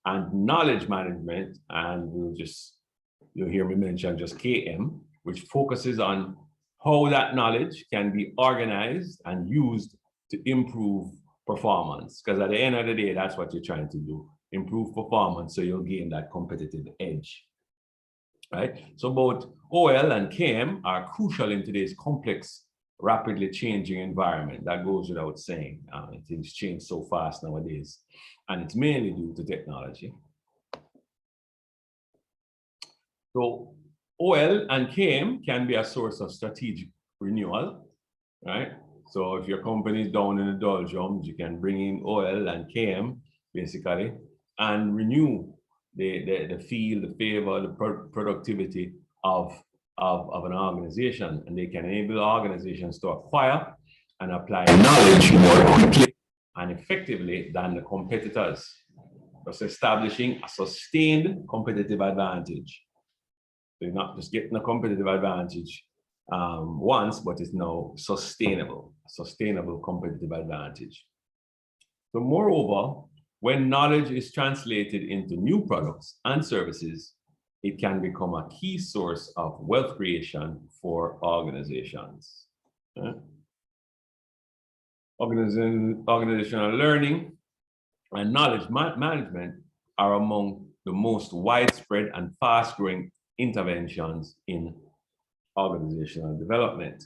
and knowledge management. And you'll hear me mention just KM, which focuses on how that knowledge can be organized and used to improve performance, because at the end of the day, that's what you're trying to do. Improve performance so you'll gain that competitive edge, right? So both OL and KM are crucial in today's complex, rapidly changing environment. That goes without saying. Things change so fast nowadays, and it's mainly due to technology. So OL and KM can be a source of strategic renewal, right? So if your company is down in the doldrums, you can bring in OL and KM basically and renew the feel, the favor, the productivity of an organization, and they can enable organizations to acquire and apply knowledge more quickly and effectively than the competitors, thus establishing a sustained competitive advantage. So you're not just getting a competitive advantage once, but it's now sustainable competitive advantage. So moreover, when knowledge is translated into new products and services, it can become a key source of wealth creation for organizations. Organizational learning and knowledge management are among the most widespread and fast-growing interventions in organizational development.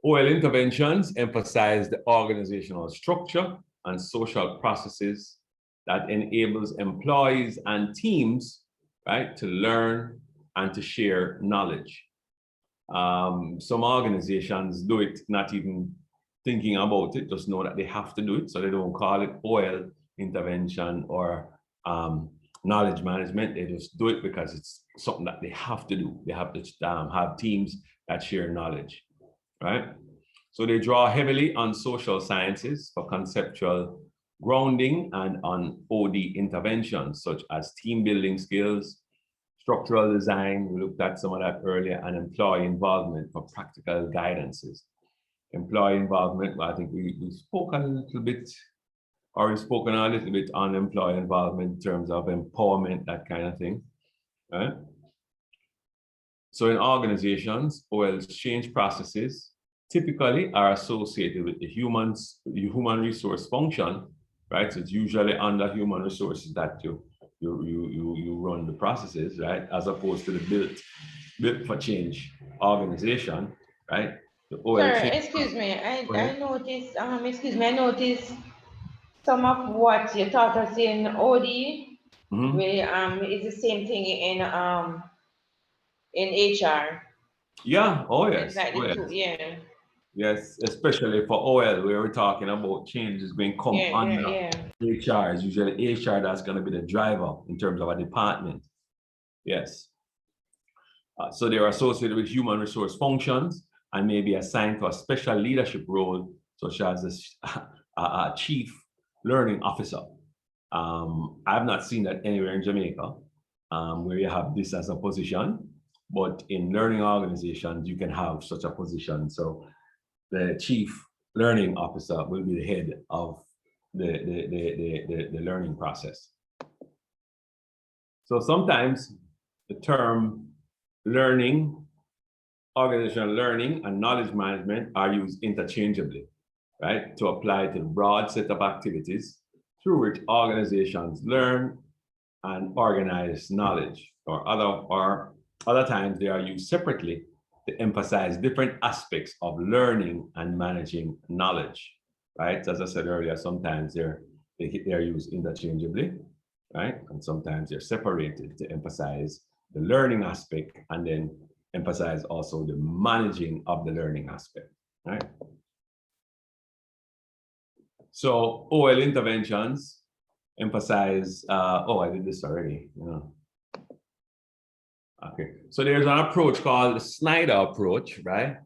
OL interventions emphasize the organizational structure and social processes that enables employees and teams, right, to learn and to share knowledge. Some organizations do it not even thinking about it, just know that they have to do it, so they don't call it OL intervention or knowledge management. They just do it because it's something that they have to do. They have to have teams that share knowledge, right? So they draw heavily on social sciences for conceptual grounding and on OD interventions such as team building skills, structural design, we looked at some of that earlier, and employee involvement for practical guidances. Employee involvement, well, I think we spoke a little bit, or we've spoken a little bit on employee involvement in terms of empowerment, that kind of thing, right? So in organizations, OL's change processes typically are associated with the human resource function, right? So it's usually under human resources that you run the processes, right? As opposed to the built for change organization, right? The OL Sorry, excuse me. I noticed, I noticed some of what you taught us in OD, where is the same thing in HR. Yeah, oh yes. It's like the two, yeah. Yes, especially for OL, where we're talking about changes being come under HR. It's usually HR that's going to be the driver in terms of a department. Yes. So they're associated with human resource functions and may be assigned to a special leadership role, such as a chief learning officer. I've not seen that anywhere in Jamaica, where you have this as a position, but in learning organizations, you can have such a position. So the chief learning officer will be the head of the learning process. So sometimes the term learning, organizational learning, and knowledge management are used interchangeably, right? To apply to the broad set of activities through which organizations learn and organize knowledge, or other times they are used separately to emphasize different aspects of learning and managing knowledge, right? As I said earlier, sometimes they're used interchangeably, right? And sometimes they're separated to emphasize the learning aspect and then emphasize also the managing of the learning aspect, right? So OL interventions emphasize, I did this already, Okay, so there's an approach called the Synder approach, right?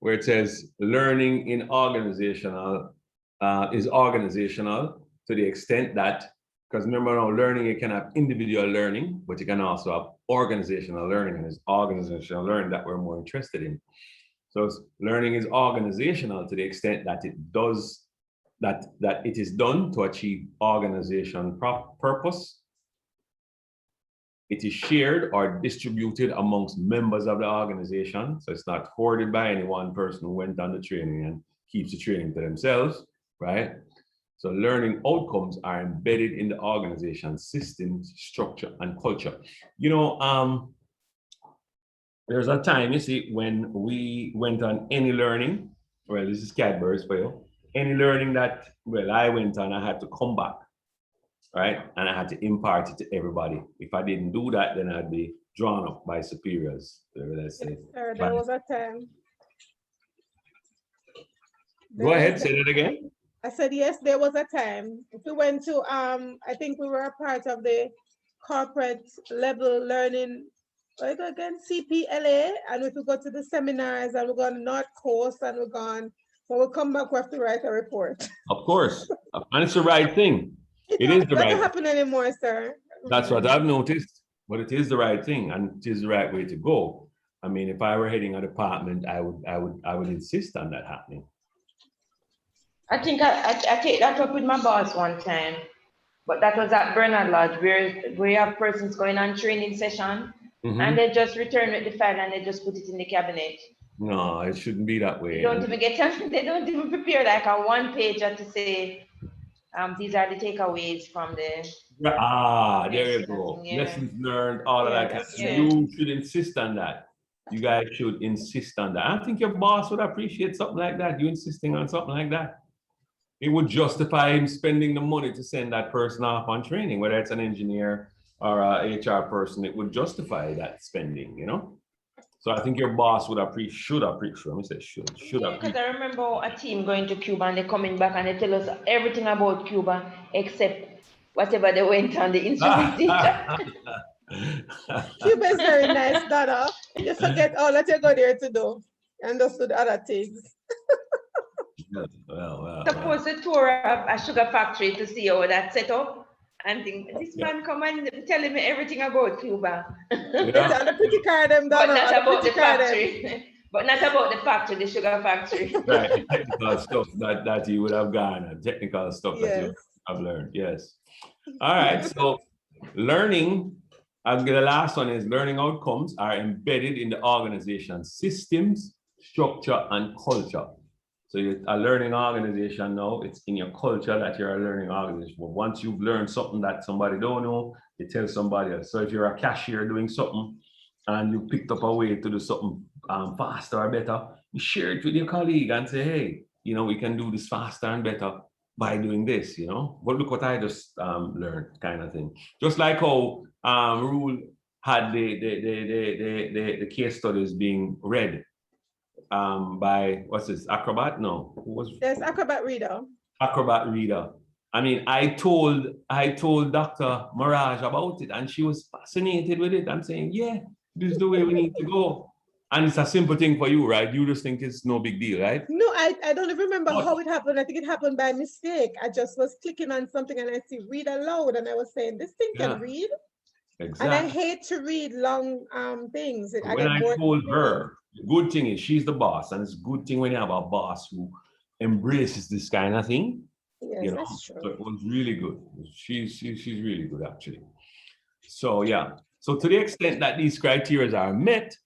Where it says learning in organizational is organizational to the extent that, because remember now, learning, you can have individual learning, but you can also have organizational learning, and it's organizational learning that we're more interested in. So learning is organizational to the extent that it is done to achieve organization purpose, It is shared or distributed amongst members of the organization. So it's not hoarded by any one person who went on the training and keeps the training to themselves, right? So learning outcomes are embedded in the organization systems, structure, and culture. You know, there's a time, you see, when we went on any learning, well, this is Cadbury's for you, any learning that, well, I went on, I had to come back, right? And I had to impart it to everybody. If I didn't do that, then I'd be drawn up by superiors. Let's say. Sir, there was a time. Go ahead, say that again. I said, yes, there was a time. If we went to, I think we were a part of the corporate level learning, like again, CPLA, and if we go to the seminars and we're going North Coast and we're gone, when we come back, we have to write a report. Of course, and it's the right thing. It is the right. Doesn't happen anymore, sir. That's what I've noticed, but it is the right thing, and it is the right way to go. I mean, if I were heading a department, I would insist on that happening. I think I take that up with my boss one time, but that was at Bernard Lodge, where we have persons going on training session, and they just return with the file and they just put it in the cabinet. No, it shouldn't be that way. They don't even they don't even prepare like a one pager to say, these are the takeaways from the. There you go. Yeah. Lessons learned, all of that. You should insist on that. You guys should insist on that. I think your boss would appreciate something like that. You insisting on something like that. It would justify him spending the money to send that person off on training, whether it's an engineer or a HR person. It would justify that spending, you know. So I think your boss should appreciate. Let me say should. Because I remember a team going to Cuba and they're coming back and they tell us everything about Cuba except whatever they went on the instrumentation. Cuba is very nice, Dada. You forget all that you go there to do and just do the other things. Suppose a tour of a sugar factory to see how that's set up. And think this man come and telling me everything about Cuba. Yeah. The pretty card them done. But not about the factory. But not about the factory, the sugar factory. Right, technical stuff that you would have garnered, technical stuff that you have learned. Yes. All right. So learning, the last one is learning outcomes are embedded in the organization systems, structure, and culture. So you're a learning organization now, it's in your culture that you're a learning organization. But once you've learned something that somebody don't know, you tell somebody else. So if you're a cashier doing something and you picked up a way to do something faster or better, you share it with your colleague and say, hey, you know, we can do this faster and better by doing this, you know. But look what I just learned, kind of thing. Just like how Rule had the case studies being read. By what's this, Acrobat? No, who was? Yes, Acrobat Reader. Acrobat Reader. I mean, I told Dr. Mirage about it, and she was fascinated with it. I'm saying, yeah, this is the way we need to go. And it's a simple thing for you, right? You just think it's no big deal, right? No, I don't even remember how it happened. I think it happened by mistake. I just was clicking on something and I see read aloud, and I was saying, this thing can read. Exactly. And I hate to read long things. When I told her, the good thing is she's the boss, and it's a good thing when you have a boss who embraces this kind of thing. Yes, you know? That's true. So it was really good. She's really good, actually. So yeah. So to the extent that these criteria are met,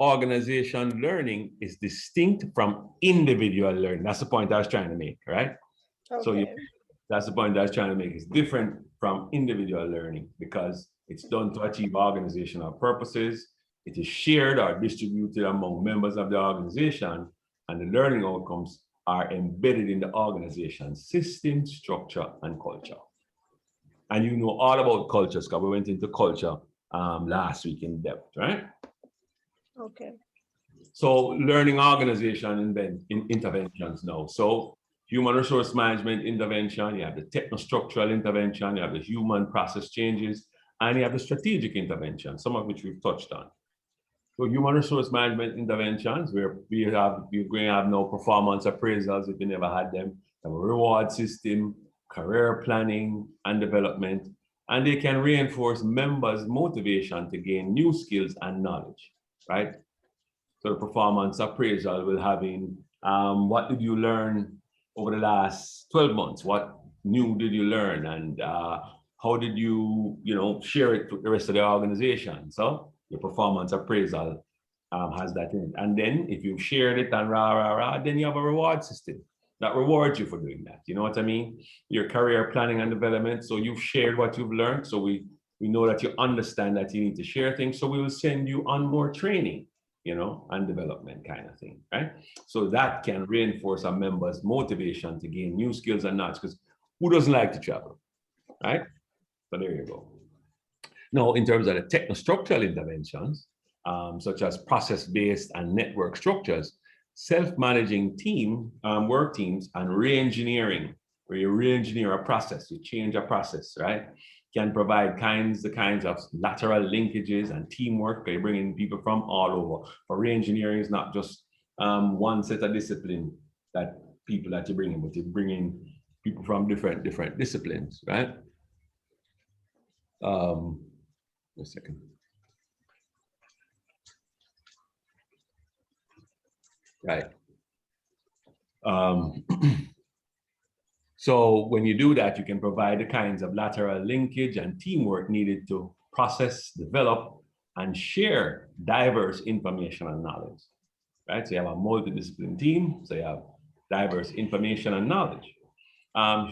organization learning is distinct from individual learning. That's the point I was trying to make, right? Okay. So that's the point I was trying to make. It's different from individual learning because it's done to achieve organizational purposes. It is shared or distributed among members of the organization, and the learning outcomes are embedded in the organization system, structure, and culture. And you know all about cultures because we went into culture last week in depth, right? Okay. So learning organization interventions now. So human resource management intervention, you have the technostructural intervention, you have the human process changes, and you have the strategic intervention, some of which we've touched on. So human resource management interventions, where we're going to have no performance appraisals if you never had them, a reward system, career planning and development, and they can reinforce members' motivation to gain new skills and knowledge, right? So the performance appraisal will have in what did you learn over the last 12 months? What new did you learn? And how did you, share it with the rest of the organization? So your performance appraisal has that in it. And then if you've shared it and then you have a reward system that rewards you for doing that. You know what I mean? Your career planning and development. So you've shared what you've learned. So we know that you understand that you need to share things. So we will send you on more training, and development kind of thing, right? So that can reinforce a member's motivation to gain new skills and knowledge, because who doesn't like to travel, right? So there you go. Now, in terms of the technostructural interventions, such as process-based and network structures, self-managing work teams, and re-engineering, where you re-engineer a process, you change a process, right? Can provide the kinds of lateral linkages and teamwork. They bring in people from all over. For re-engineering is not just one set of discipline that you bring in, but you bring in people from different disciplines, right? A second. Right. So when you do that, you can provide the kinds of lateral linkage and teamwork needed to process, develop, and share diverse information and knowledge, right? So you have a multidisciplinary team, so you have diverse information and knowledge.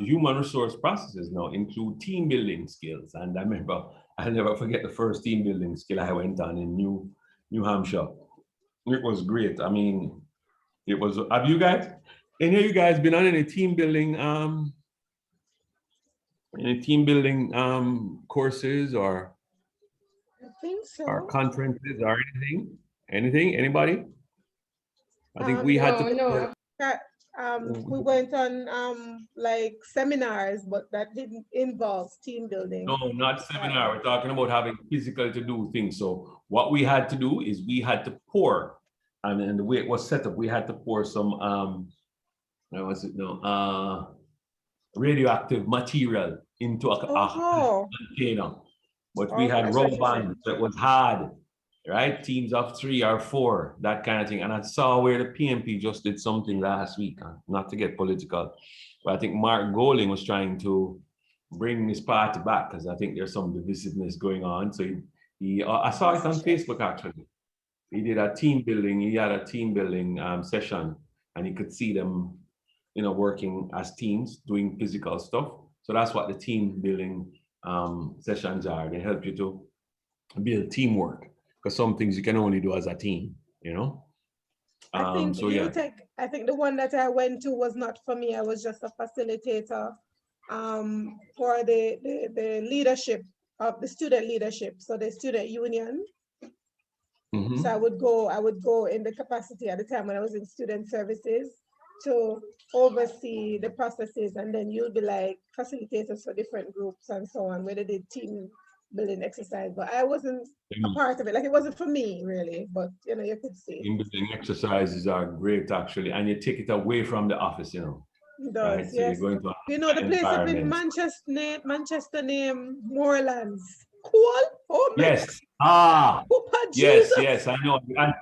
Human resource processes now include team building skills. And I remember, I'll never forget the first team building skill I went on in New Hampshire. It was great. I mean, it was, have you guys, any of you guys been on any team building courses or I think so. or conferences or anything? Anybody? I think we had to. We went on like seminars, but that didn't involve team building. No, not seminar. We're talking about having physical to do things. So what we had to do is we had to pour, and the way it was set up, we had to pour some radioactive material into a container. But we had rubber bands that was hard, right? Teams of 3 or 4, that kind of thing. And I saw where the PMP just did something last week, not to get political, but I think Mark Golding was trying to bring this party back because I think there's some divisiveness going on. So I saw it on Facebook actually. He did a team building. He had a team building session, and you could see them, working as teams doing physical stuff. So that's what the team building sessions are. They help you to build teamwork, because some things you can only do as a team, I think I think the one that I went to was not for me. I was just a facilitator for the leadership of the student leadership. So the student union. Mm-hmm. So I would go in the capacity at the time when I was in student services to oversee the processes, and then you'll be like facilitators for different groups and so on, where they did team building exercise. But I wasn't a part of it. Like, it wasn't for me really, but you could see. Team building exercises are great actually, and you take it away from the office, It does, right? yes. So you're going to the place up in Manchester named Moorlands. Cool. Oh my yes. Yes, I know. And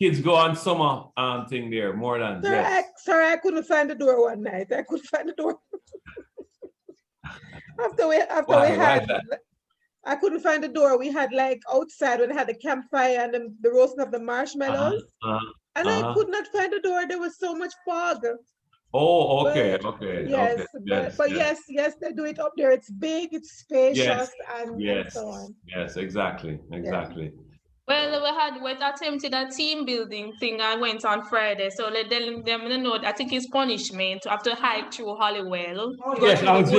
kids go on summer thing there, Moorlands. Sorry, I couldn't find the door one night. I couldn't find the door. I couldn't find the door. We had like outside when they had the campfire and the roasting of the marshmallows. And I could not find the door. There was so much fog. Oh, okay. Yes, yes, they do it up there. It's big, it's spacious, and so on. Yes, exactly. Well, we attempted a team building thing. I went on Friday, so let them know. I think it's punishment to have to hike through Hollywell. Yes, I was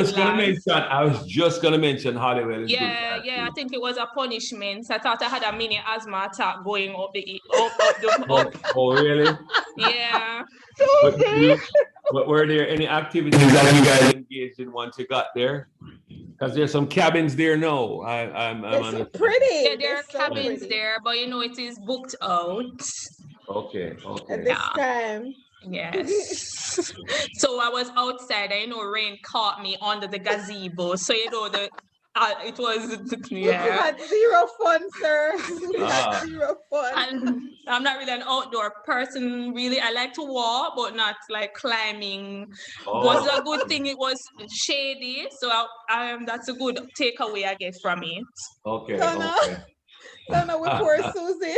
just gonna mention Hollywell. Yeah, I think it was a punishment. I thought I had a mini asthma attack going up the. Oh, really? Yeah. But were there any activities that you guys engaged in once you got there? Because there's some cabins there now. I'm so pretty. Yeah, there are cabins there, but it is booked out. Okay. At this time. Yes. So I was outside, and rain caught me under the gazebo. So It was, We yeah. had zero fun, sir. We had Ah. zero fun. And I'm not really an outdoor person, really. I like to walk, but not like climbing. Oh. Was a good thing. It was shady, so that's a good takeaway, I guess, from it. Okay. Donna, Okay. Donna, with poor Susie.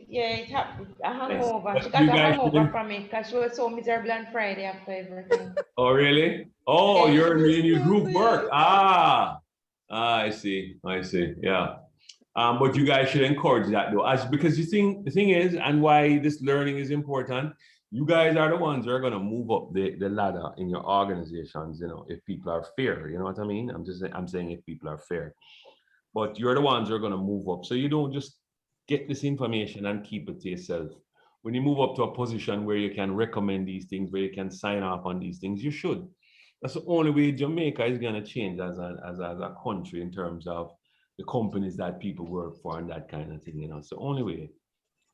It happened. A hangover. But She got you a guys hangover shouldn't- from it because she was so miserable on Friday after everything. Oh, really? Oh, Yeah. you're in your group Susie. work. Ah, I see. I see. Yeah. But you guys should encourage that though, because the thing is, and why this learning is important, you guys are the ones who are gonna move up the ladder in your organizations, you know, if people are fair, you know what I mean? I'm saying if people are fair. But you're the ones who are gonna move up. So you don't just get this information and keep it to yourself. When you move up to a position where you can recommend these things, where you can sign off on these things, you should. That's the only way Jamaica is gonna change as a country in terms of the companies that people work for and that kind of thing, you know. It's the only way.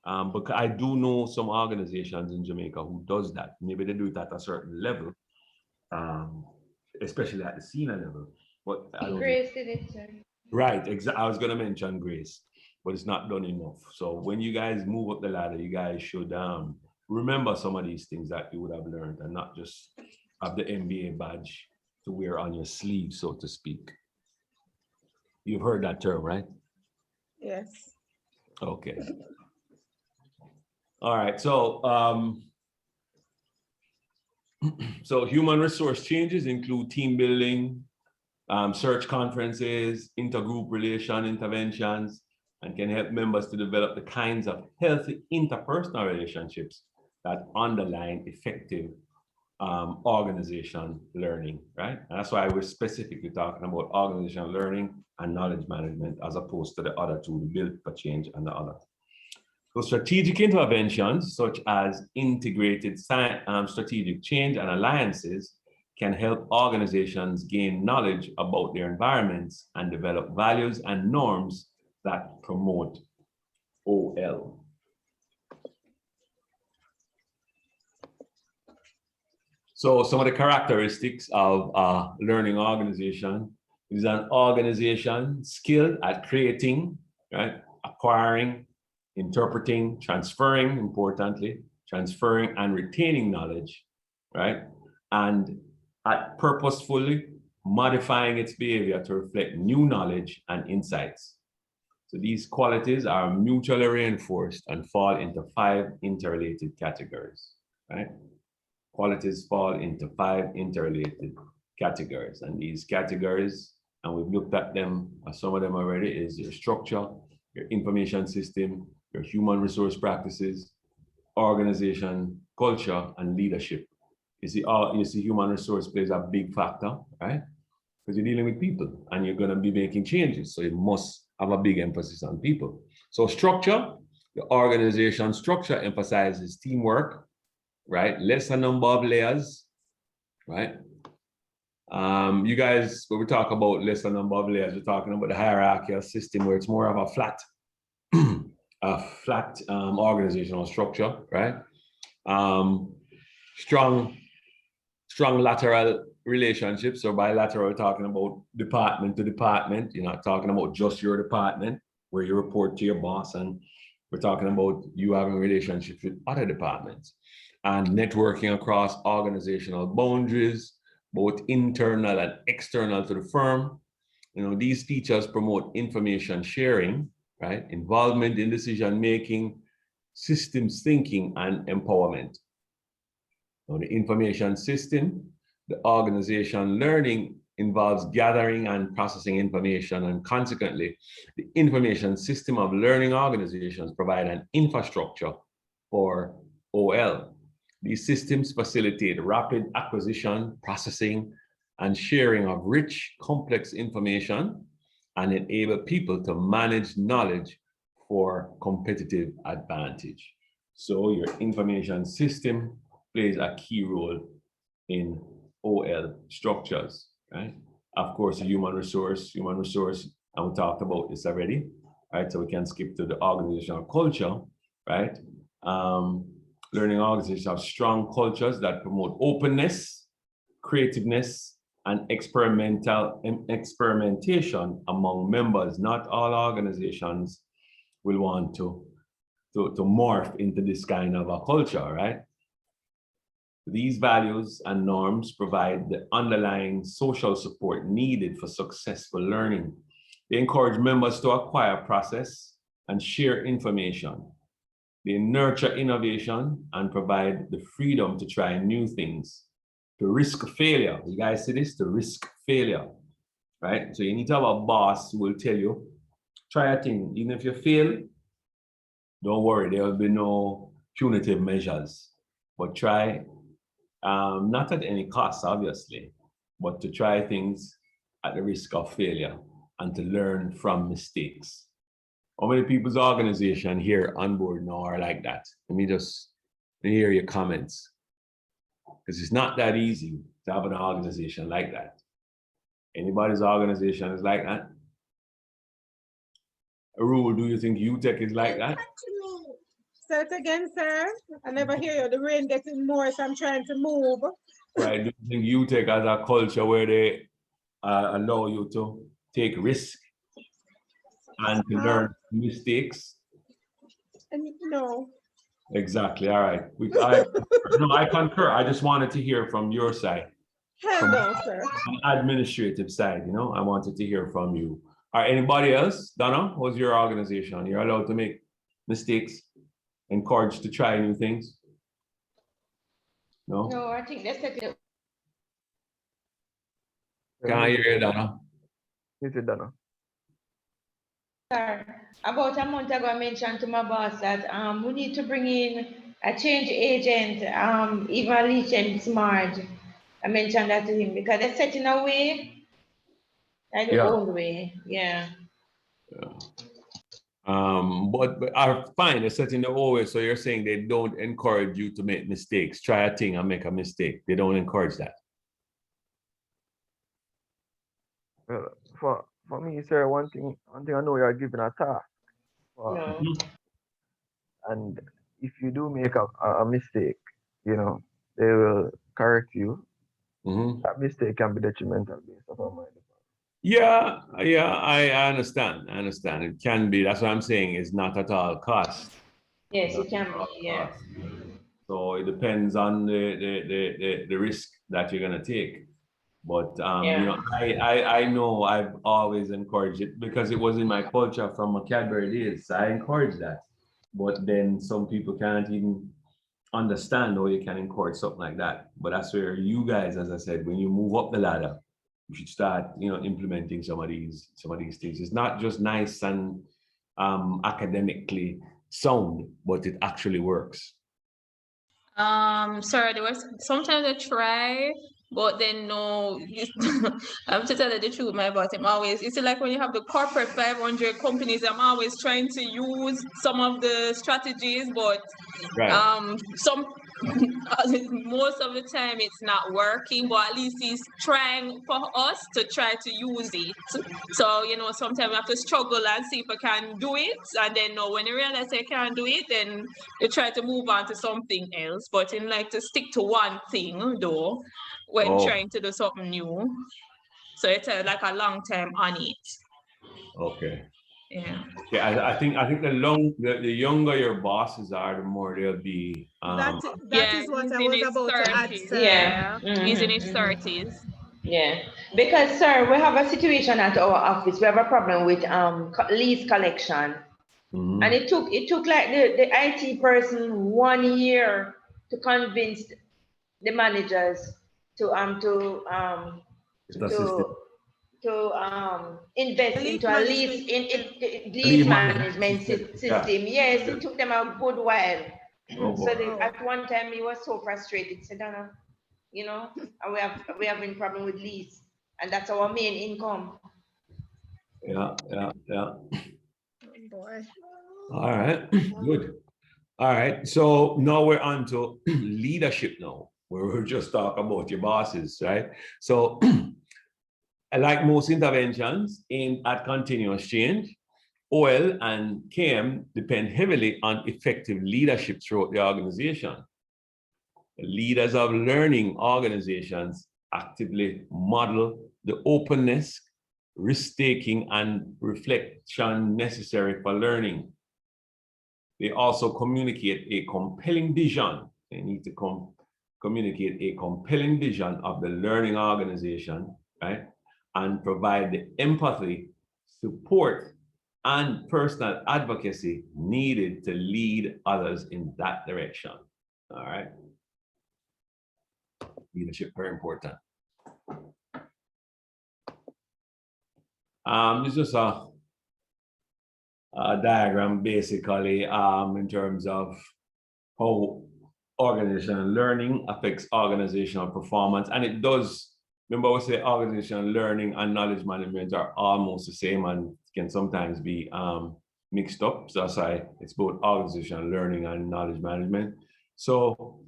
But I do know some organizations in Jamaica who does that. Maybe they do it at a certain level, especially at the senior level. But I don't Grace did it, sir. Right, I was gonna mention Grace, but it's not done enough. So when you guys move up the ladder, you guys should remember some of these things that you would have learned and not just have the MBA badge to wear on your sleeve, so to speak. You've heard that term, right? Yes. Okay. All right, so so human resource changes include team building, search conferences, intergroup relation interventions, and can help members to develop the kinds of healthy interpersonal relationships that underline effective organization learning, right? And that's why we're specifically talking about organizational learning and knowledge management as opposed to the other two, the build for change and the other. So strategic interventions such as integrated strategic change and alliances can help organizations gain knowledge about their environments and develop values and norms that promote OL. So some of the characteristics of a learning organization is an organization skilled at creating, right, acquiring, interpreting, transferring, importantly, transferring and retaining knowledge, right, and at purposefully modifying its behavior to reflect new knowledge and insights. So these qualities are mutually reinforced and fall into 5 interrelated categories, right? Qualities fall into 5 interrelated categories. And these categories, and we've looked at them, some of them already, is your structure, your information system, your human resource practices, organization, culture, and leadership. You see human resource plays a big factor, right? Because you're dealing with people and you're going to be making changes. So you must have a big emphasis on people. So structure, the organization structure emphasizes teamwork, right? Lesser number of layers, right? You guys, when we talk about lesser number of layers, we're talking about the hierarchical system where it's more of a flat organizational structure, right? Strong lateral relationships. So by lateral, we're talking about department to department. You're not talking about just your department where you report to your boss, and we're talking about you having relationships with other departments and networking across organizational boundaries, both internal and external to the firm. You know, these features promote information sharing, right? Involvement in decision-making, systems thinking, and empowerment. Now, the information system, the organization learning involves gathering and processing information, and consequently, the information system of learning organizations provide an infrastructure for OL. These systems facilitate rapid acquisition, processing, and sharing of rich, complex information and enable people to manage knowledge for competitive advantage. So your information system plays a key role in OL structures, right? Of course, human resource, and we talked about this already, right? So we can skip to the organizational culture, right? Learning organizations have strong cultures that promote openness, creativeness and experimentation among members. Not all organizations will want to morph into this kind of a culture, right? These values and norms provide the underlying social support needed for successful learning. They encourage members to acquire, process, and share information. They nurture innovation and provide the freedom to try new things, to risk failure. You guys see this? To risk failure, right? So you need to have a boss who will tell you, try a thing. Even if you fail, don't worry, there will be no punitive measures, but try, not at any cost, obviously, but to try things at the risk of failure and to learn from mistakes. How many people's organization here on board now are like that? Let me hear your comments. Because it's not that easy to have an organization like that. Anybody's organization is like that? Rule, do you think UTech is like that? Say it again, sir. I never hear you. The rain getting more, so I'm trying to move. Right, do you think UTech has a culture where they allow you to take risks and to learn mistakes? No. Exactly, all right. I concur. I just wanted to hear from your side. Hello, sir. An administrative side, I wanted to hear from you. All right, anybody else? Donna, what's your organization? You're allowed to make mistakes, encouraged to try new things? No? No, I think that's it. Can I hear you, Donna? This is Donna. Sir, about a month ago, I mentioned to my boss that we need to bring in a change agent, even Lee Smart. I mentioned that to him because they're setting away like the old way. Yeah. But are fine, they're setting the old way. So you're saying they don't encourage you to make mistakes. Try a thing and make a mistake. They don't encourage that. For me, sir, one thing I know you're given a task. And if you do make a mistake, they will correct you. That mistake can be detrimental based upon my department. Yeah, I understand. It can be. That's what I'm saying. It's not at all cost. Yes, it can be. Yeah. So it depends on the risk that you're gonna take. But I know I've always encouraged it because it was in my culture from my Cadbury days. I encourage that. But then some people can't even understand how you can encourage something like that. But that's where you guys, as I said, when you move up the ladder, you should start, implementing some of these things. It's not just nice and academically sound, but it actually works. Sorry, there was sometimes I try, but then no. I'm to tell you the truth, my boss. I'm always. It's like when you have the corporate 500 companies. I'm always trying to use some of the strategies, but most of the time it's not working. But at least he's trying for us to try to use it. So sometimes we have to struggle and see if I can do it, and then when you realize I can't do it, then you try to move on to something else. But in like to stick to one thing though when trying to do something new. So it's like a long time on it. Okay. Yeah. Yeah, I think the younger your bosses are, the more they'll be. That is what I was about to add, sir. Yeah. He's in his 30s. Yeah, because sir, we have a situation at our office. We have a problem with lease collection, and it took like the IT person 1 year to convince the managers to invest into a lease management system. Yes, it took them a good while. At one time he was so frustrated. Said, we have a problem with lease, and that's our main income. Yeah. Oh boy. All right, good. All right, so now we're on to leadership now, where we're just talking about your bosses, right? So like most interventions aimed at continuous change, OL and KM depend heavily on effective leadership throughout the organization. Leaders of learning organizations actively model the openness, risk-taking, and reflection necessary for learning. They also communicate a compelling vision. They need to communicate a compelling vision of the learning organization, right? And provide the empathy, support, and personal advocacy needed to lead others in that direction. All right. Leadership, very important. This is just a diagram basically in terms of how organizational learning affects organizational performance. And it does, remember we say organizational learning and knowledge management are almost the same and can sometimes be mixed up. So that's why it's both organizational learning and knowledge management. So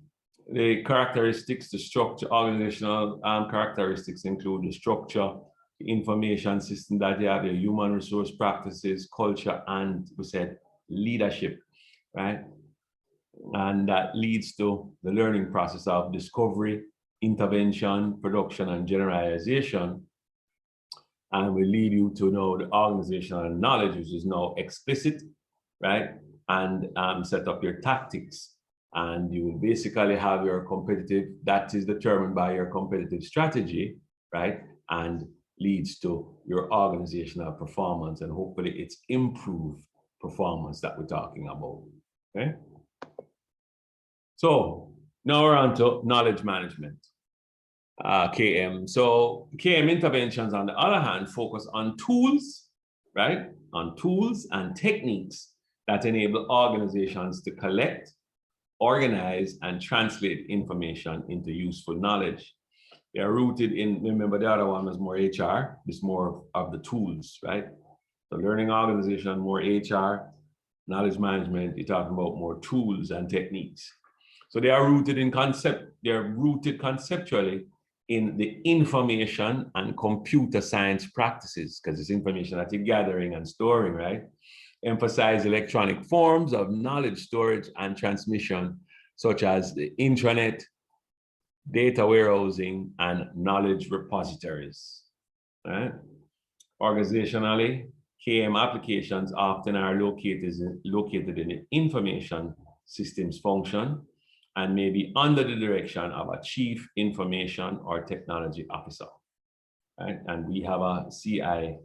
the characteristics, the structure, organizational characteristics include the structure, the information system that you have, your human resource practices, culture, and we said leadership, right? And that leads to the learning process of discovery, intervention, production, and generalization. And will lead you to know the organizational knowledge, which is now explicit, right? And set up your tactics. And you will basically have your competitive, that is determined by your competitive strategy, right? And leads to your organizational performance, and hopefully it's improved performance that we're talking about, okay? So now we're on to knowledge management, KM. So KM interventions, on the other hand, focus on tools, right? On tools and techniques that enable organizations to collect, organize, and translate information into useful knowledge. They are rooted in, remember the other one was more HR, this more of the tools, right? The learning organization, more HR, knowledge management, you're talking about more tools and techniques. So they are rooted in concept, they're rooted conceptually in the information and computer science practices, because it's information that you're gathering and storing, right? Emphasize electronic forms of knowledge storage and transmission, such as the intranet, data warehousing, and knowledge repositories. Right? Organizationally, KM applications often are located in the information systems function and may be under the direction of a chief information or technology officer. Right? And we have a CI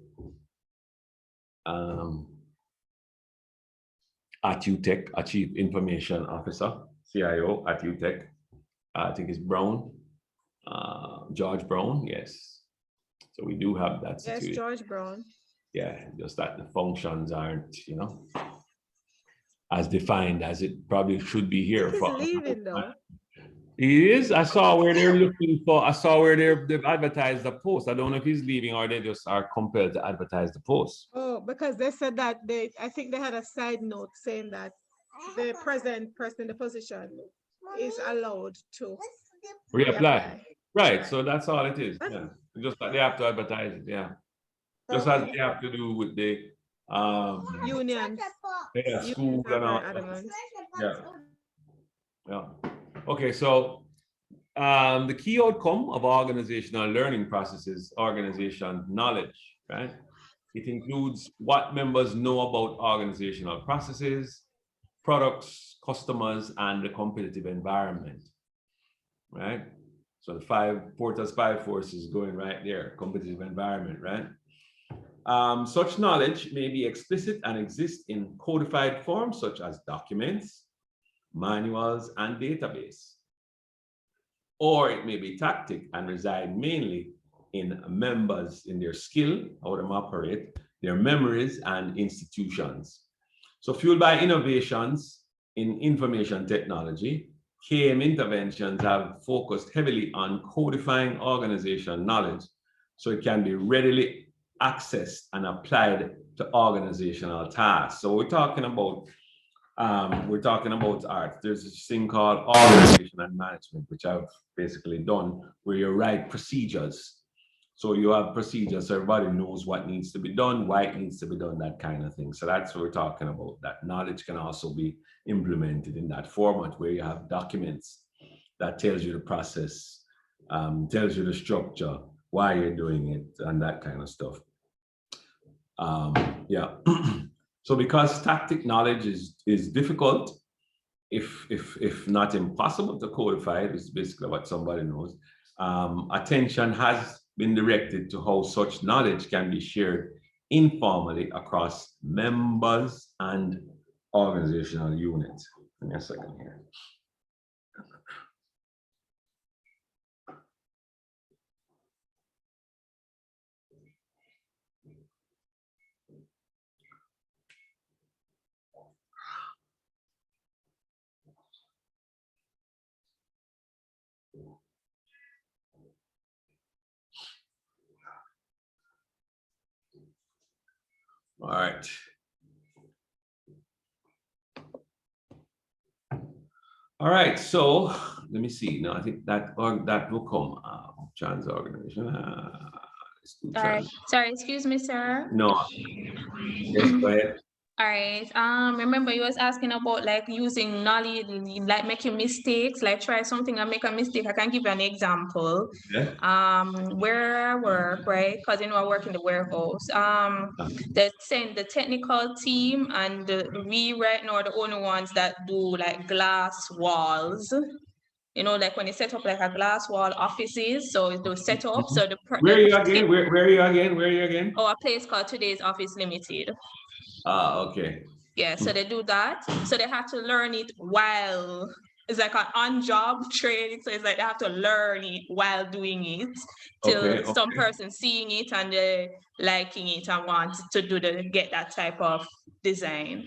at UTech, a chief information officer, CIO at UTech. I think it's Brown, George Brown, yes. So we do have that situation. Yes, George Brown. Yeah, just that the functions aren't, you know, as defined as it probably should be here. He's leaving though. He is. I saw where they're looking for. I saw where they've advertised the post. I don't know if he's leaving or they just are compelled to advertise the post. Oh, because they said that I think they had a side note saying that the present person in the position is allowed to reapply. Right. So that's all it is. Yeah. Just that they have to advertise it. Yeah. Just as they have to do with the unions. Yeah, school and all. Yeah. Yeah. Okay, so the key outcome of organizational learning processes, organization knowledge, right? It includes what members know about organizational processes, products, customers, and the competitive environment, right? So the Porter's 5 forces going right there, competitive environment, right? Such knowledge may be explicit and exist in codified forms such as documents, manuals, and database. Or it may be tactic and reside mainly in members, in their skill, how them operate, their memories, and institutions. So fueled by innovations in information technology, KM interventions have focused heavily on codifying organizational knowledge so it can be readily accessed and applied to organizational tasks. So we're talking about art. There's this thing called organization and management, which I've basically done, where you write procedures. So you have procedures, so everybody knows what needs to be done, why it needs to be done, that kind of thing. So that's what we're talking about. That knowledge can also be implemented in that format where you have documents that tells you the process tells you the structure, why you're doing it, and that kind of stuff. Yeah. So because tactic knowledge is difficult, if not impossible to codify, it is basically what somebody knows. Attention has been directed to how such knowledge can be shared informally across members and organizational units. Give me a second here. All right. All right, so let me see. No, I think that will come. Trans organization. Sorry, excuse me, sir. No. Yes, go ahead. All right. Remember you was asking about like using knowledge, like making mistakes, like try something and make a mistake. I can give you an example. Yeah. Where I work, right? Because I work in the warehouse. The technical team and we right now are the only ones that do like glass walls. Like when you set up like a glass wall offices, so it was set up. So where are you again? Where are you again? Where are you again? Oh, a place called Today's Office Limited. Okay. Yeah, so they do that. So they have to learn it while it's like an on-job training. So it's like they have to learn it while doing it till some person seeing it and they liking it and want to get that type of design.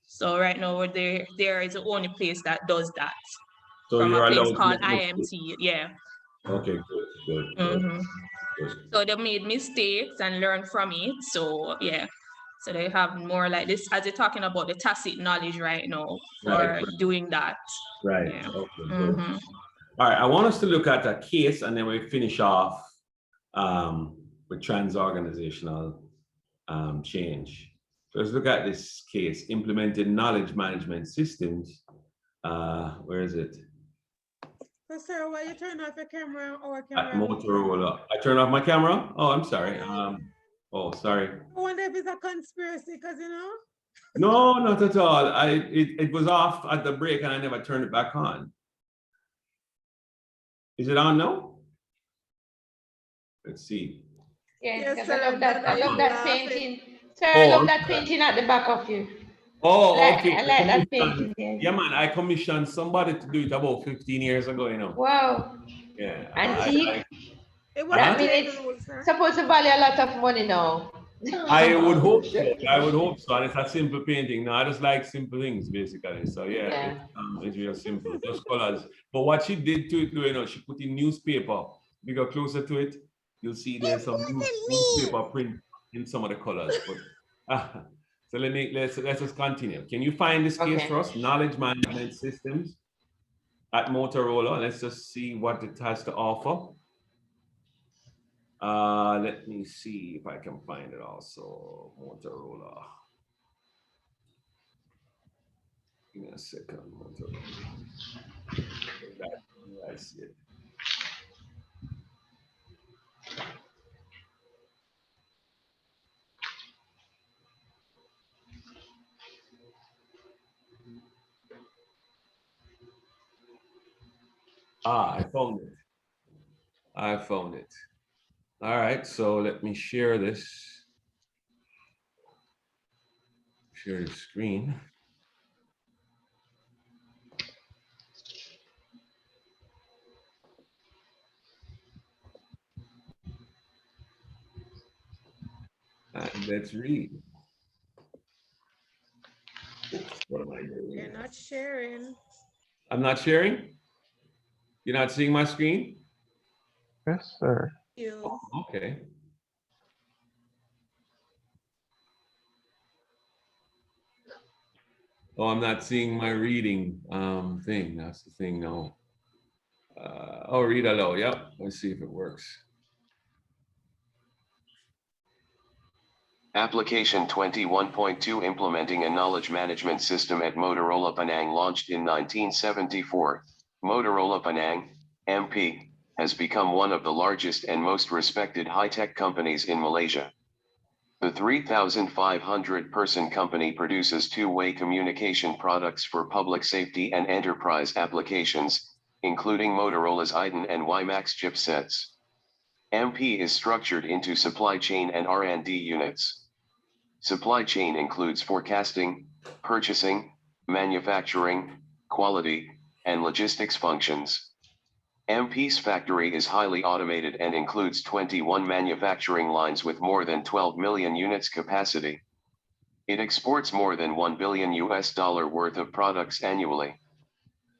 So right now there is the only place that does that. So from you're a place allowed called to IMT. Yeah. Okay, good. So they made mistakes and learned from it. So yeah. So they have more like this, as you're talking about the tacit knowledge right now for doing that. Right. Yeah. Okay, good. All right, I want us to look at a case and then we finish off with trans-organizational change. So let's look at this case, implementing knowledge management systems. Where is it? So sir, why you turn off your camera or At camera? Motorola. I turn off my camera? Oh, I'm sorry. Oh, sorry. I wonder if it's a conspiracy, because No, not at all. It was off at the break and I never turned it back on. Is it on now? Let's see. Yes, sir, I love that painting. Sir, I love that painting at the back of you. Oh, okay. I like that painting. Yeah, man, I commissioned somebody to do it about 15 years ago, Wow. Yeah. Antique. That means it's supposed to value a lot of money now. I would hope so. And it's a simple painting. No, I just like simple things, basically. So yeah. It's real simple, just colors. But what she did to it, she put in newspaper. If you go closer to it, you'll see there's some newspaper print in some of the colors. But, so let's just continue. Can you find this case for us? Knowledge management systems at Motorola. Let's just see what it has to offer. Let me see if I can find it also. Motorola. Give me a second. Motorola. I see it. I found it. I found it. All right, so let me share this. Share the screen. And let's read. Oops, what am I doing? You're not sharing. I'm not sharing? You're not seeing my screen? Yes, sir. Oh, okay. Oh, I'm not seeing my reading thing. That's the thing now. Oh, read aloud. Yep. Let's see if it works. Application 21.2 Implementing a Knowledge Management System at Motorola Penang launched in 1974. Motorola Penang, MP, has become one of the largest and most respected high-tech companies in Malaysia. The 3,500-person company produces two-way communication products for public safety and enterprise applications, including Motorola's Iden and WiMAX chipsets. MP is structured into supply chain and R&D units. Supply chain includes forecasting, purchasing, manufacturing, quality, and logistics functions. MP's factory is highly automated and includes 21 manufacturing lines with more than 12 million units capacity. It exports more than $1 billion worth of products annually.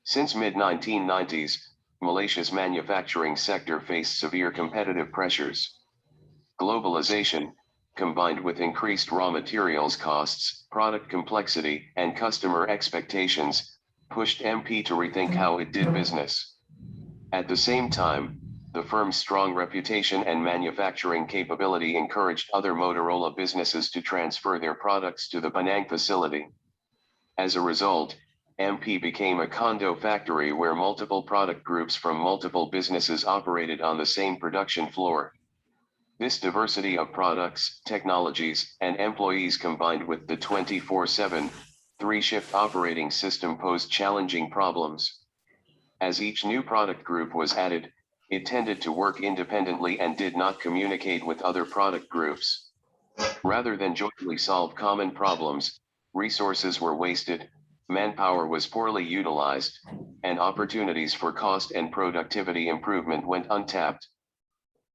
Since mid-1990s, Malaysia's manufacturing sector faced severe competitive pressures. Globalization, combined with increased raw materials costs, product complexity, and customer expectations, pushed MP to rethink how it did business. At the same time, the firm's strong reputation and manufacturing capability encouraged other Motorola businesses to transfer their products to the Penang facility. As a result, MP became a condo factory where multiple product groups from multiple businesses operated on the same production floor. This diversity of products, technologies, and employees combined with the 24/7, three-shift operating system posed challenging problems. As each new product group was added, it tended to work independently and did not communicate with other product groups. Rather than jointly solve common problems, resources were wasted, manpower was poorly utilized, and opportunities for cost and productivity improvement went untapped.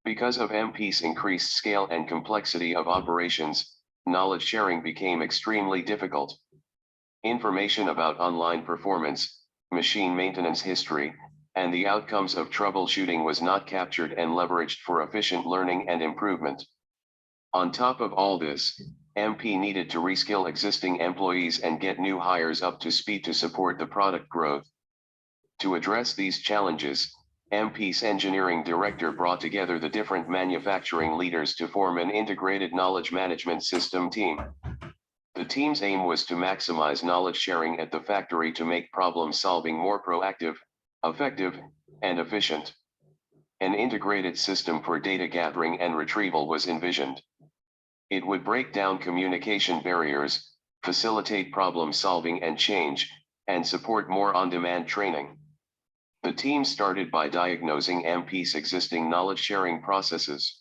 Because of MP's increased scale and complexity of operations, knowledge sharing became extremely difficult. Information about online performance, machine maintenance history, and the outcomes of troubleshooting was not captured and leveraged for efficient learning and improvement. On top of all this, MP needed to reskill existing employees and get new hires up to speed to support the product growth. To address these challenges, MP's engineering director brought together the different manufacturing leaders to form an integrated knowledge management system team. The team's aim was to maximize knowledge sharing at the factory to make problem solving more proactive, effective, and efficient. An integrated system for data gathering and retrieval was envisioned. It would break down communication barriers, facilitate problem solving and change, and support more on-demand training. The team started by diagnosing MP's existing knowledge sharing processes.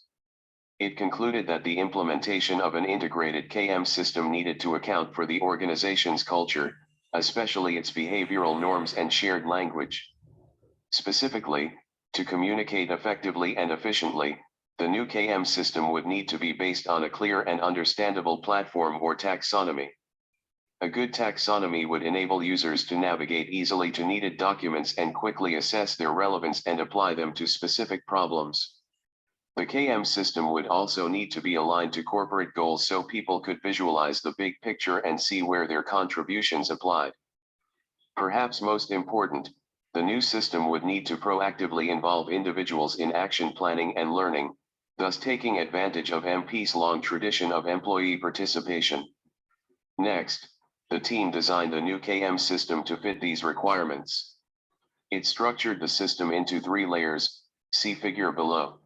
It concluded that the implementation of an integrated KM system needed to account for the organization's culture, especially its behavioral norms and shared language. Specifically, to communicate effectively and efficiently, the new KM system would need to be based on a clear and understandable platform or taxonomy. A good taxonomy would enable users to navigate easily to needed documents and quickly assess their relevance and apply them to specific problems. The KM system would also need to be aligned to corporate goals so people could visualize the big picture and see where their contributions applied. Perhaps most important, the new system would need to proactively involve individuals in action planning and learning, thus taking advantage of MP's long tradition of employee participation. Next, the team designed the new KM system to fit these requirements. It structured the system into 3 layers, see figure below.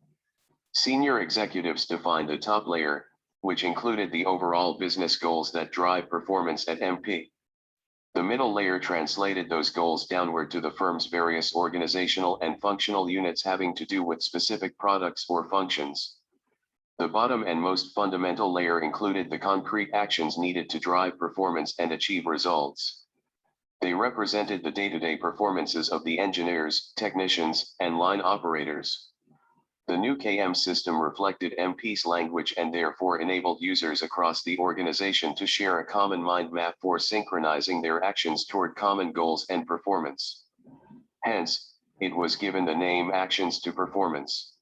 Senior executives defined the top layer, which included the overall business goals that drive performance at MP. The middle layer translated those goals downward to the firm's various organizational and functional units having to do with specific products or functions. The bottom and most fundamental layer included the concrete actions needed to drive performance and achieve results. They represented the day-to-day performances of the engineers, technicians, and line operators. The new KM system reflected MP's language and therefore enabled users across the organization to share a common mind map for synchronizing their actions toward common goals and performance. Hence, it was given the name Actions to Performance.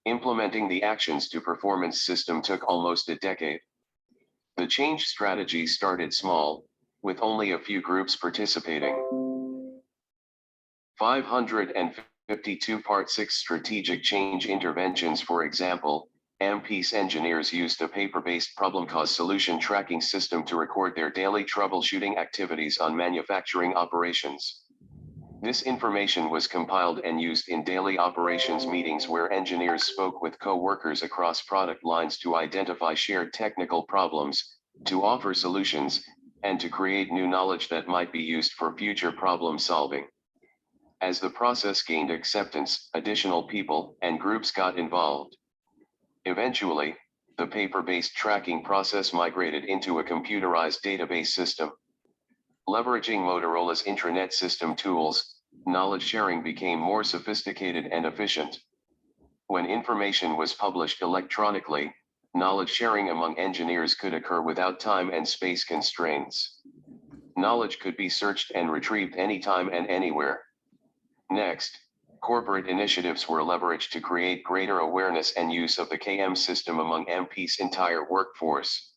Implementing the Actions to Performance system took almost a decade. The change strategy started small, with only a few groups participating. 552 Part 6 Strategic Change Interventions. For example, MP's engineers used a paper-based problem cause solution tracking system to record their daily troubleshooting activities on manufacturing operations. This information was compiled and used in daily operations meetings where engineers spoke with co-workers across product lines to identify shared technical problems, to offer solutions, and to create new knowledge that might be used for future problem solving. As the process gained acceptance, additional people and groups got involved. Eventually, the paper-based tracking process migrated into a computerized database system. Leveraging Motorola's intranet system tools, knowledge sharing became more sophisticated and efficient. When information was published electronically, knowledge sharing among engineers could occur without time and space constraints. Knowledge could be searched and retrieved anytime and anywhere. Next, corporate initiatives were leveraged to create greater awareness and use of the KM system among MP's entire workforce.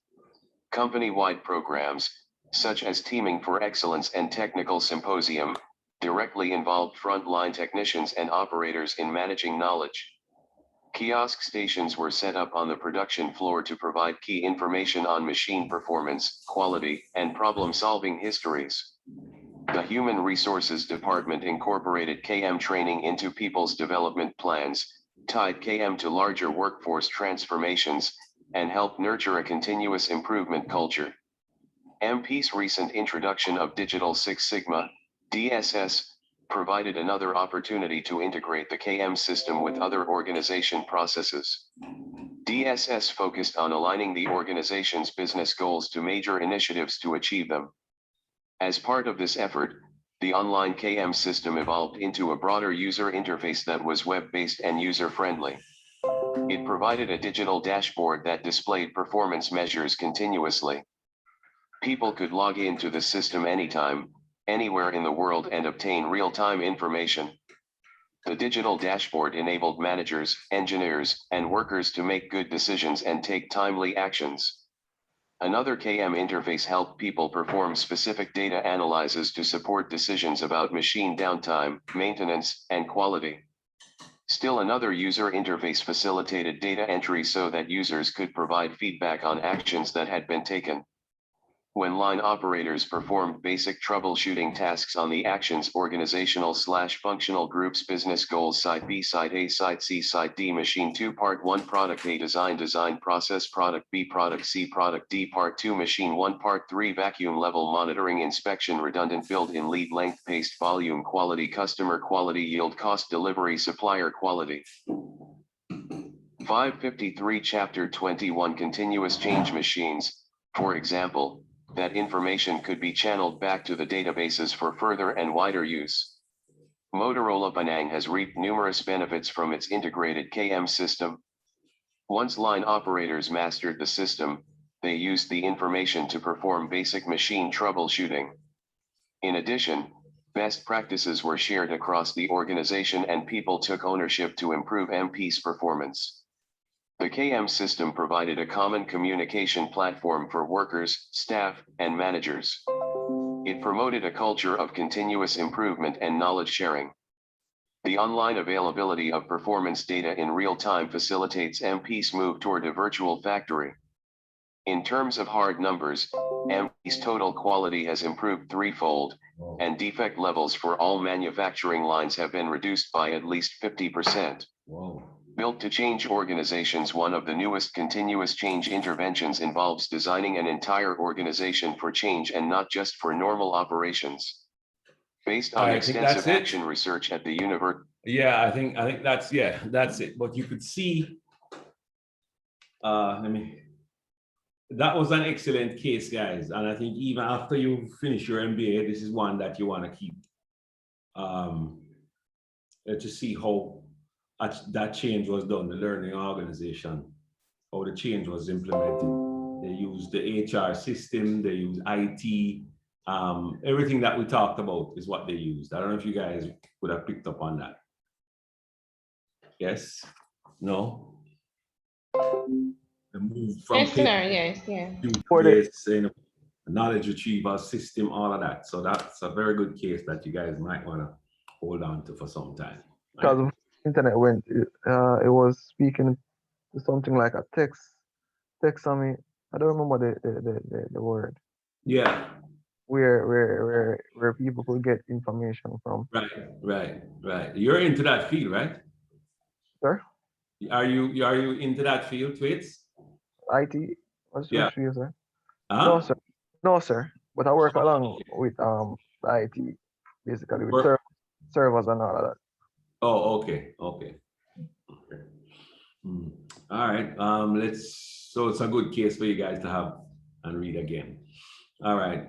Company-wide programs, such as Teaming for Excellence and Technical Symposium, directly involved frontline technicians and operators in managing knowledge. Kiosk stations were set up on the production floor to provide key information on machine performance, quality, and problem-solving histories. The Human Resources Department incorporated KM training into people's development plans, tied KM to larger workforce transformations, and helped nurture a continuous improvement culture. MP's recent introduction of Digital Six Sigma, DSS, provided another opportunity to integrate the KM system with other organization processes. DSS focused on aligning the organization's business goals to major initiatives to achieve them. As part of this effort, the online KM system evolved into a broader user interface that was web-based and user-friendly. It provided a digital dashboard that displayed performance measures continuously. People could log into the system anytime, anywhere in the world and obtain real-time information. The digital dashboard enabled managers, engineers, and workers to make good decisions and take timely actions. Another KM interface helped people perform specific data analyses to support decisions about machine downtime, maintenance, and quality. Still another user interface facilitated data entry so that users could provide feedback on actions that had been taken. When line operators performed basic troubleshooting tasks on the actions organizational/functional groups business goals Site B Site A Site C Site D Machine 2 Part 1 Product A Design Process Product B Product C Product D Part 2 Machine 1 Part 3 Vacuum Level Monitoring Inspection Redundant Build-in Lead Length Paste Volume Quality Customer Quality Yield Cost Delivery Supplier Quality 553 Chapter 21 Continuous Change Machines, for example, that information could be channeled back to the databases for further and wider use. Motorola Penang has reaped numerous benefits from its integrated KM system. Once line operators mastered the system, they used the information to perform basic machine troubleshooting. In addition, best practices were shared across the organization and people took ownership to improve MP's performance. The KM system provided a common communication platform for workers, staff, and managers. It promoted a culture of continuous improvement and knowledge sharing. The online availability of performance data in real time facilitates MP's move toward a virtual factory. In terms of hard numbers, MP's total quality has improved threefold, and defect levels for all manufacturing lines have been reduced by at least 50%. Whoa. Built to change organizations, one of the newest continuous change interventions involves designing an entire organization for change and not just for normal operations. Based on extensive action research at the university. Yeah, I think that's it. But you could see, that was an excellent case, guys. And I think even after you finish your MBA, this is one that you want to keep. To see how that change was done, the learning organization, how the change was implemented. They used the HR system, they used IT, everything that we talked about is what they used. I don't know if you guys would have picked up on that. Yes? No? The move from yes, to knowledge retrieval system, all of that. So that's a very good case that you guys might want to hold on to for some time. Because right? Internet went, it was speaking to something like a text on me. I don't remember the word. Yeah. Where where people could get information from. Right. You're into that field, right? Sir? Are you into that field, Twits? IT? What's Yeah. which field, sir? Huh? No, sir. No, sir. But I work along with the IT, basically with servers and all of that. Oh, okay. All right. So it's a good case for you guys to have and read again. All right.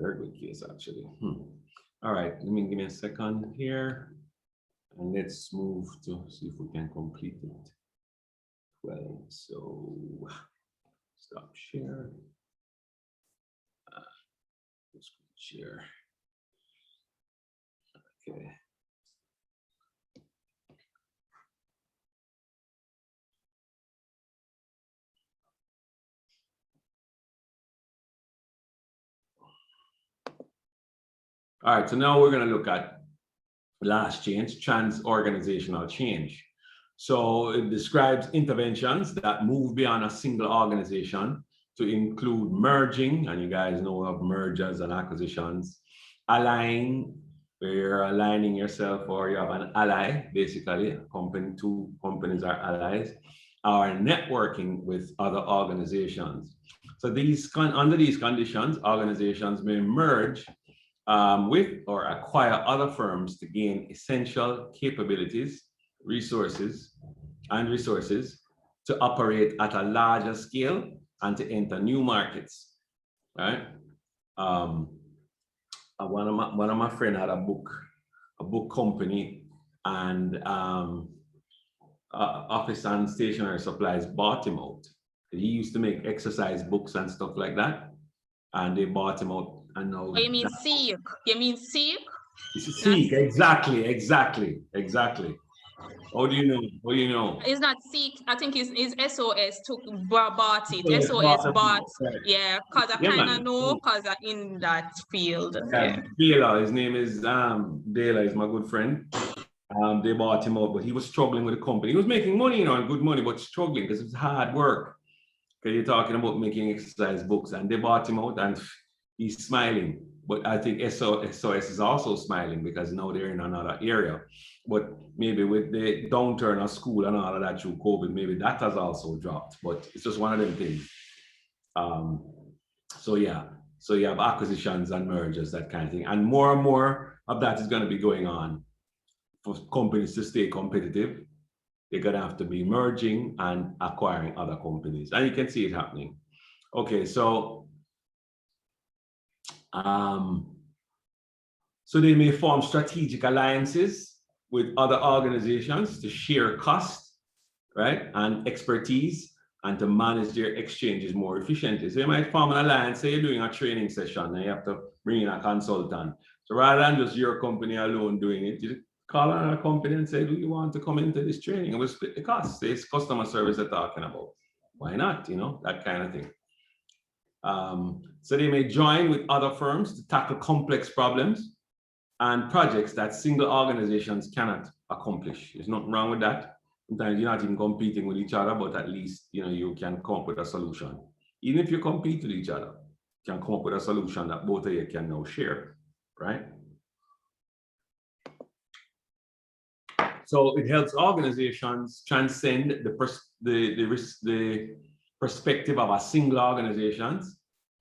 Very good case, actually. All right. Give me a second here. And let's move to see if we can complete it. Well, so stop share. Share. Okay. All right, so now we're going to look at last change, trans-organizational change. So it describes interventions that move beyond a single organization to include merging, and you guys know of mergers and acquisitions, aligning, where you're aligning yourself or you have an ally, basically, two companies are allies, or networking with other organizations. So under these conditions, organizations may merge with or acquire other firms to gain essential capabilities, resources to operate at a larger scale and to enter new markets, right? One of my friends had a book company, and office and stationery supplies bought him out. He used to make exercise books and stuff like that, and they bought him out. And now, you mean Seek? You mean Seek? Seek, exactly. How do you know? It's not Seek. I think it's SOS bought it. SOS bought, yeah, because I kind of know, because I'm in that field. Yeah. Dela, his name is Dela, is my good friend. They bought him out, but he was struggling with the company. He was making money, and good money, but struggling because it's hard work. Because you're talking about making exercise books, and they bought him out, and he's smiling. But I think SOS is also smiling because now they're in another area. But maybe with the downturn of school and all of that through COVID, maybe that has also dropped. But it's just one of them things. So you have acquisitions and mergers, that kind of thing. And more of that is going to be going on. For companies to stay competitive, they're going to have to be merging and acquiring other companies. And you can see it happening. Okay, so they may form strategic alliances with other organizations to share costs, right, and expertise, and to manage their exchanges more efficiently. So you might form an alliance, say you're doing a training session and you have to bring in a consultant. So rather than just your company alone doing it, you call another company and say, do you want to come into this training? And we'll split the costs. It's customer service they're talking about. Why not? That kind of thing. So they may join with other firms to tackle complex problems and projects that single organizations cannot accomplish. There's nothing wrong with that. Sometimes you're not even competing with each other, but at least you can come up with a solution. Even if you compete with each other, you can come up with a solution that both of you can now share, right? So it helps organizations transcend the perspective of a single organization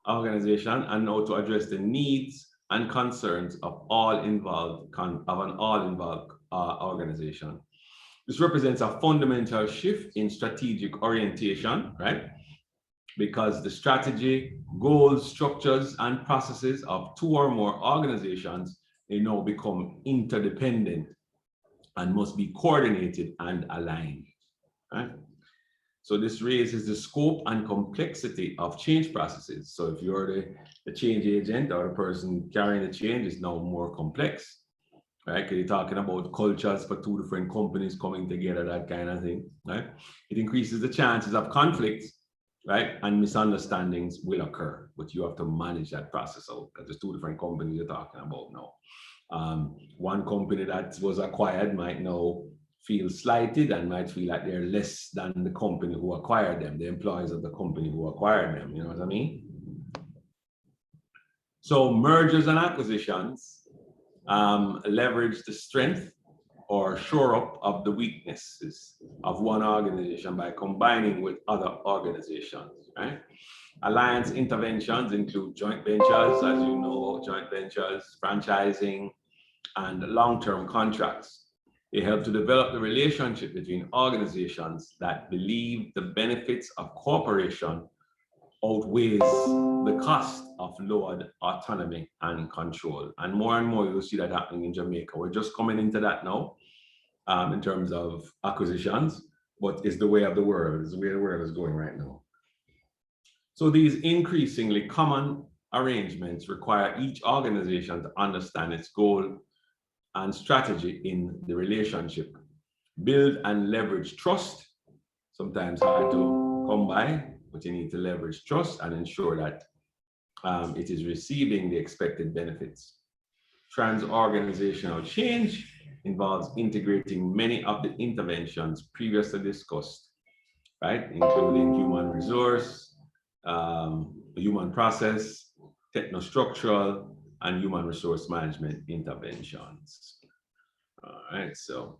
and now to address the needs and concerns of an all involved organization. This represents a fundamental shift in strategic orientation, right? Because the strategy, goals, structures, and processes of two or more organizations may now become interdependent and must be coordinated and aligned, right? So this raises the scope and complexity of change processes. So if you're the change agent or the person carrying the change, is now more complex, right? Because you're talking about cultures for two different companies coming together, that kind of thing, right? It increases the chances of conflicts, right? And misunderstandings will occur, but you have to manage that process out because there's two different companies you're talking about now. One company that was acquired might now feel slighted and might feel like they're less than the company who acquired them, the employees of the company who acquired them, you know what I mean? So mergers and acquisitions leverage the strength or shore up of the weaknesses of one organization by combining with other organizations, right? Alliance interventions include joint ventures, as you know, joint ventures, franchising, and long-term contracts. They help to develop the relationship between organizations that believe the benefits of cooperation outweighs the cost of lowered autonomy and control. And more you'll see that happening in Jamaica. We're just coming into that now in terms of acquisitions, but it's the way of the world, it's the way the world is going right now. So these increasingly common arrangements require each organization to understand its goal and strategy in the relationship, build and leverage trust, sometimes hard to come by, but you need to leverage trust and ensure that it is receiving the expected benefits. Trans-organizational change involves integrating many of the interventions previously discussed, right? Including human resource, human process, technostructural, and human resource management interventions. All right, so